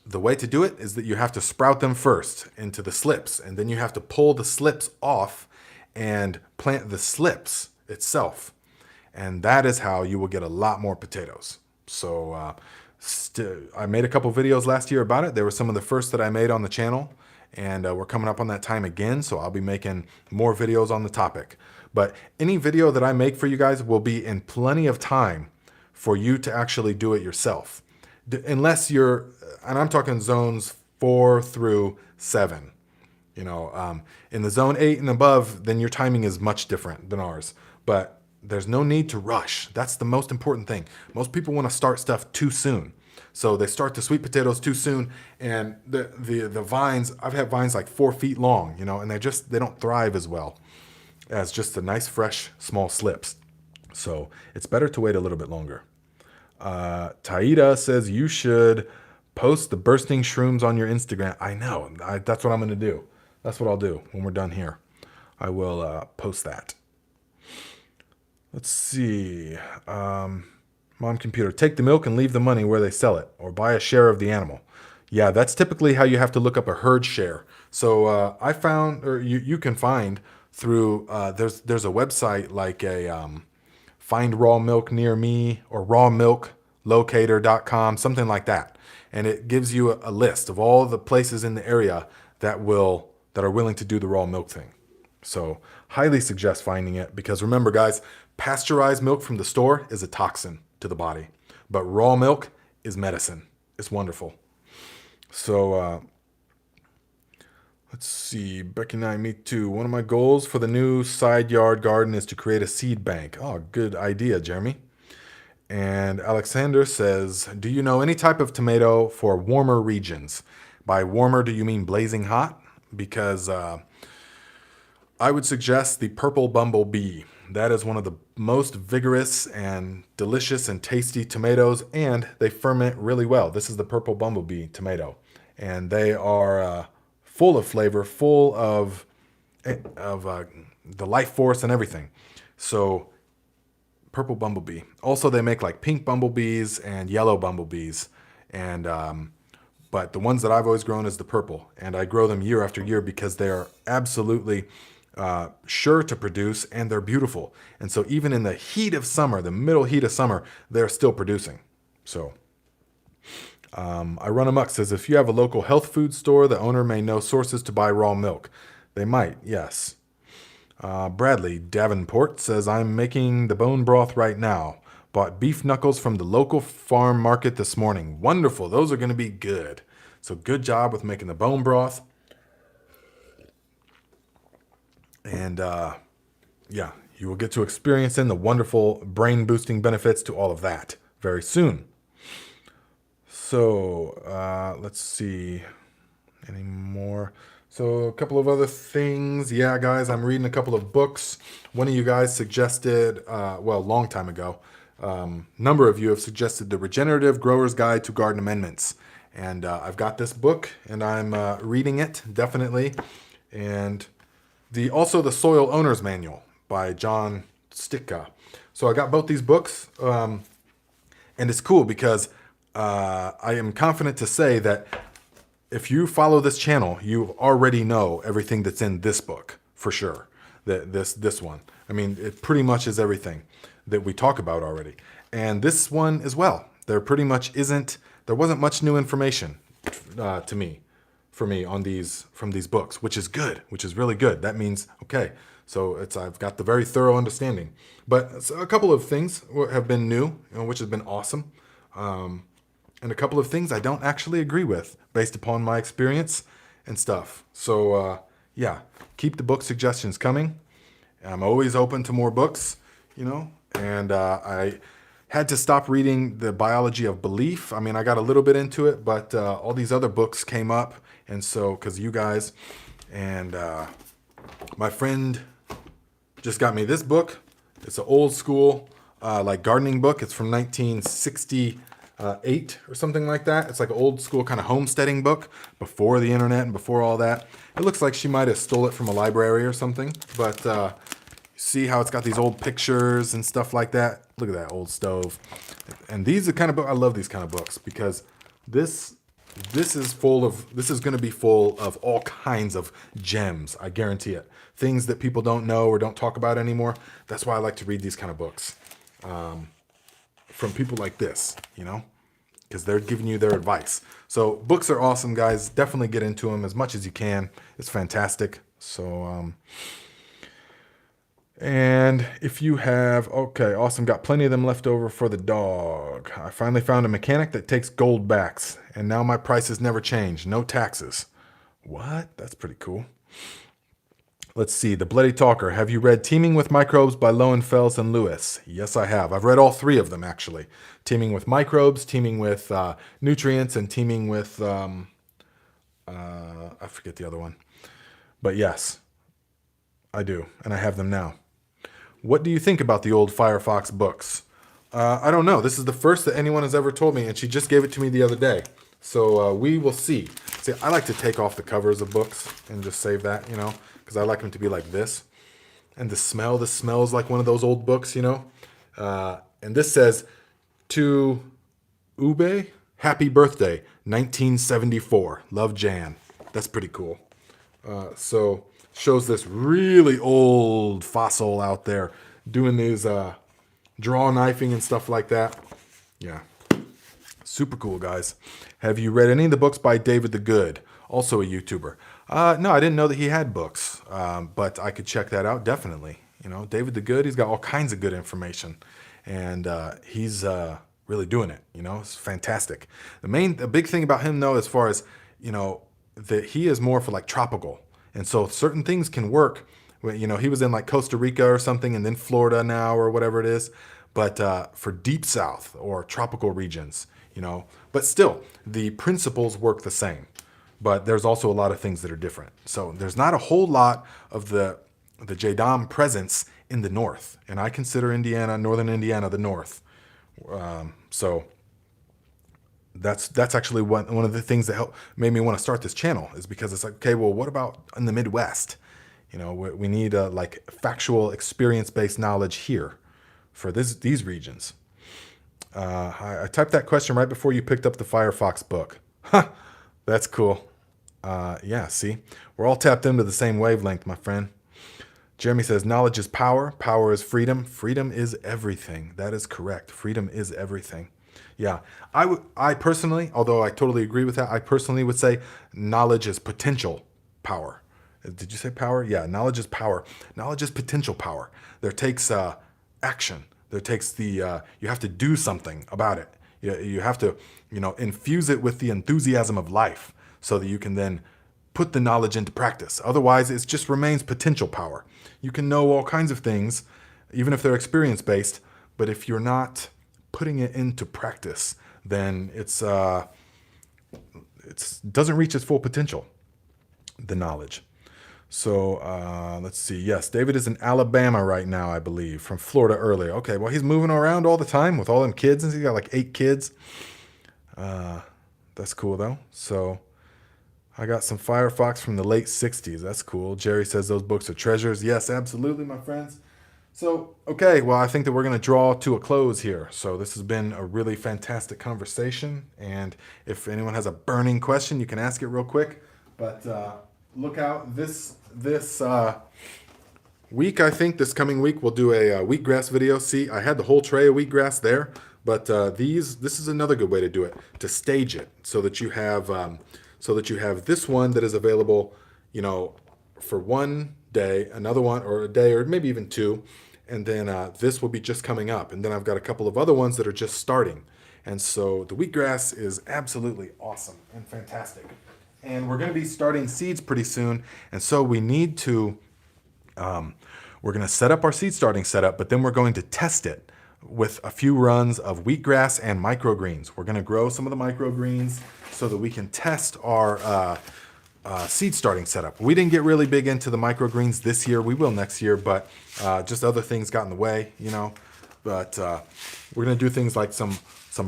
Speaker 2: the way to do it is that you have to sprout them first into the slips, and then you have to pull the slips off and plant the slips itself. And that is how you will get a lot more potatoes. So I made a couple videos last year about it. They were some of the first that I made on the channel, and we're coming up on that time again, so I'll be making more videos on the topic. But any video that I make for you guys will be in plenty of time for you to actually do it yourself. Unless you're, and I'm talking zones 4 through 7. You know, in the zone 8 and above, then your timing is much different than ours. But there's no need to rush. That's the most important thing. Most people want to start stuff too soon. So they start the sweet potatoes too soon, and the vines, I've had vines like 4 feet long, you know, and they don't thrive as well as just the nice, fresh, small slips. So it's better to wait a little bit longer. Taida says you should post the bursting shrooms on your Instagram. I know. That's what I'm going to do. That's what I'll do when we're done here. I will post that. Let's see. Mom computer, take the milk and leave the money where they sell it, or buy a share of the animal. Yeah, that's typically how you have to look up a herd share. So I found, or you can find through, there's a website like a Find Raw Milk Near Me or rawmilklocator.com, something like that. And it gives you a list of all the places in the area that are willing to do the raw milk thing. So highly suggest finding it, because remember guys, pasteurized milk from the store is a toxin to the body, but raw milk is medicine. It's wonderful. So let's see, Becky and I, me too. One of my goals for the new side yard garden is to create a seed bank. Oh, good idea, Jeremy. And Alexander says, do you know any type of tomato for warmer regions? By warmer, do you mean blazing hot? Because I would suggest the purple bumblebee. That is one of the most vigorous and delicious and tasty tomatoes, and they ferment really well. This is the purple bumblebee tomato, and they are full of flavor, full of the life force and everything. So purple bumblebee. Also, they make like pink bumblebees and yellow bumblebees, and but the ones that I've always grown is the purple, and I grow them year after year because they are absolutely sure to produce, and they're beautiful. And so even in the heat of summer, the middle heat of summer, they're still producing. So I Run Amok says, if you have a local health food store, the owner may know sources to buy raw milk. They might, yes. Bradley Davenport says, I'm making the bone broth right now. Bought beef knuckles from the local farm market this morning. Wonderful. Those are going to be good. So good job with making the bone broth. And yeah, you will get to experience the wonderful brain boosting benefits to all of that very soon. So let's see, any more? So a couple of other things. Yeah, guys, I'm reading a couple of books. One of you guys suggested, well, a long time ago, number of you have suggested the Regenerative Grower's Guide to Garden Amendments. And I've got this book, and I'm reading it, definitely. And also the Soil Owner's Manual by John Sticka. So I got both these books, and it's cool because I am confident to say that if you follow this channel, you already know everything that's in this book, for sure. This one. I mean, it pretty much is everything that we talk about already. And this one as well. There wasn't much new information for me on from these books, which is good, which is really good. That means, okay, so I've got the very thorough understanding. But a couple of things have been new, which has been awesome. And a couple of things I don't actually agree with based upon my experience and stuff. So yeah, keep the book suggestions coming. I'm always open to more books, and I had to stop reading The Biology of Belief. I mean, I got a little bit into it, but all these other books came up, and so, because you guys, and My friend just got me this book. It's an old school like gardening book. It's from 1968 or something like that. It's like an old school kind of homesteading book before the internet and before all that. It looks like she might have stole it from a library or something, but see how it's got these old pictures and stuff like that. Look at that old stove. And these are kind of book I love these kind of books because this is going to be full of all kinds of gems. I guarantee it. Things that people don't know or don't talk about anymore. That's why I like to read these kind of books from people like this, you know, because they're giving you their advice. So books are awesome, guys. Definitely get into them as much as you can. It's fantastic. So, and if you have, okay, awesome. Got plenty of them left over for the dog. I finally found a mechanic that takes gold backs, and now my prices never change. No taxes. What? That's pretty cool. Let's see. The Bloody Talker. Have you read Teeming with Microbes by Lowenfels and Lewis? Yes, I have. I've read all three of them, actually. Teeming with Microbes, Teeming with Nutrients, and Teeming with, I forget the other one. But yes, I do, and I have them now. What do you think about the old Firefox books? I don't know. This is the first that anyone has ever told me, and she just gave it to me the other day. So we will see. See, I like to take off the covers of books and just save that, you know, because I like them to be like this. And this smells like one of those old books, you know. And this says, to Ube, happy birthday, 1974. Love, Jan. That's pretty cool. So shows this really old fossil out there doing these draw knifing and stuff like that. Yeah. Super cool, guys. Have you read any of the books by David the Good? Also a YouTuber. No, I didn't know that he had books, but I could check that out, definitely. You know, David the Good, he's got all kinds of good information, and he's really doing it. You know, it's fantastic. The big thing about him, though, as far as, you know, that he is more for like tropical. And so certain things can work. You know, he was in like Costa Rica or something, and then Florida now or whatever it is. But for deep south or tropical regions, you know, but still the principles work the same. But there's also a lot of things that are different. So there's not a whole lot of the JDOM presence in the north. And I consider northern Indiana, the north. So that's actually one of the things that made me want to start this channel, is because it's like, okay, well, what about in the Midwest? You know, we need like factual experience-based knowledge here for these regions. I typed that question right before you picked up the Firefox book. Huh, that's cool. Yeah, see, we're all tapped into the same wavelength, my friend. Jeremy says, knowledge is power. Power is freedom. Freedom is everything. That is correct. Freedom is everything. Yeah, I personally, although I totally agree with that, I personally would say knowledge is potential power. Did you say power? Yeah, knowledge is power. Knowledge is potential power. There takes action. There takes you have to do something about it. You have to, you know, infuse it with the enthusiasm of life so that you can then put the knowledge into practice. Otherwise, it just remains potential power. You can know all kinds of things, even if they're experience-based, but if you're not putting it into practice, then it doesn't reach its full potential, the knowledge. So let's see. Yes, David is in Alabama right now, I believe, from Florida earlier. Okay, well, he's moving around all the time with all them kids, and he's got like 8 kids. That's cool, though. So I got some Firefox from the late 60s. That's cool. Jerry says those books are treasures. Yes, absolutely, my friends. So, okay, well, I think that we're going to draw to a close here. So this has been a really fantastic conversation. And if anyone has a burning question, you can ask it real quick. But look out. This week, I think, this coming week, we'll do a wheatgrass video. See, I had the whole tray of wheatgrass there. But this is another good way to do it, to stage it so that you have this one that is available, you know, for one day, another one, or a day, or maybe even 2, and then this will be just coming up, and then I've got a couple of other ones that are just starting. And so the wheatgrass is absolutely awesome and fantastic, and we're going to be starting seeds pretty soon, and so we need to we're going to set up our seed starting setup, but then we're going to test it with a few runs of wheatgrass and microgreens. We're going to grow some of the microgreens so that we can test our seed starting setup. We didn't get really big into the microgreens this year. We will next year, but just other things got in the way, you know. But we're gonna do things like some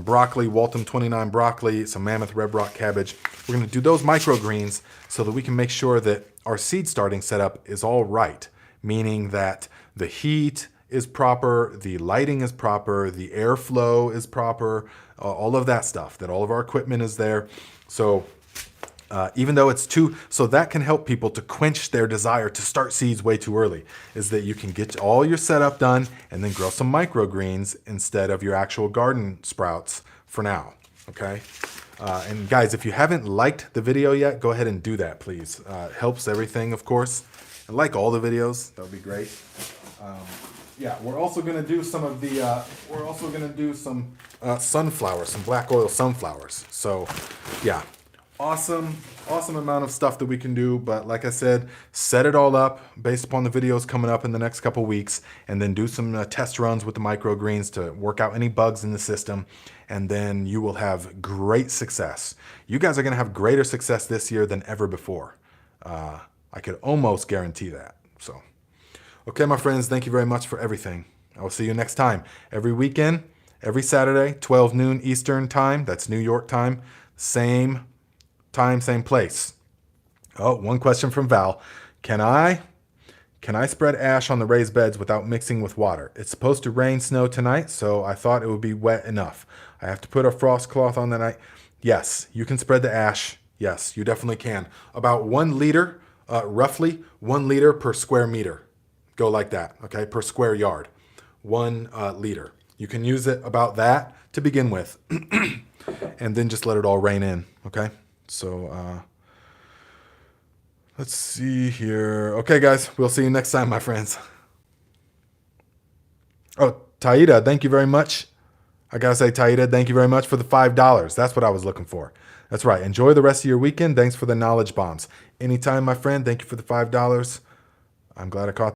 Speaker 2: broccoli, Waltham 29 broccoli, some Mammoth Red Rock cabbage. We're gonna do those microgreens so that we can make sure that our seed starting setup is all right, meaning that the heat is proper, the lighting is proper, the airflow is proper, all of that stuff, that all of our equipment is there. So even though it's so that can help people to quench their desire to start seeds way too early, is that you can get all your setup done and then grow some microgreens instead of your actual garden sprouts for now, okay? And guys, if you haven't liked the video yet, go ahead and do that, please. It helps everything, of course. And like all the videos, that would be great. Yeah, we're also gonna do some of the, sunflowers, some black oil sunflowers. So yeah, awesome amount of stuff that we can do. But like I said, set it all up based upon the videos coming up in the next couple weeks, and then do some test runs with the microgreens to work out any bugs in the system. And then you will have great success. You guys are gonna have greater success this year than ever before. I could almost guarantee that, so. Okay, my friends, thank you very much for everything. I will see you next time. Every weekend, every Saturday, 12 noon Eastern time. That's New York time. Same time, same place. Oh, one question from Val. Can I spread ash on the raised beds without mixing with water? It's supposed to rain snow tonight, so I thought it would be wet enough. I have to put a frost cloth on the night. Yes, you can spread the ash. Yes, you definitely can. About 1 liter, roughly 1 liter per square meter. Go like that, okay, per square yard, 1 liter. You can use it about that to begin with, and then just let it all rain in, okay? So let's see here. Okay, guys, we'll see you next time, my friends. Oh, Taida, thank you very much. I gotta say, Taida, thank you very much for the $5. That's what I was looking for. That's right. Enjoy the rest of your weekend. Thanks for the knowledge bombs. Anytime, my friend. Thank you for the $5. I'm glad I caught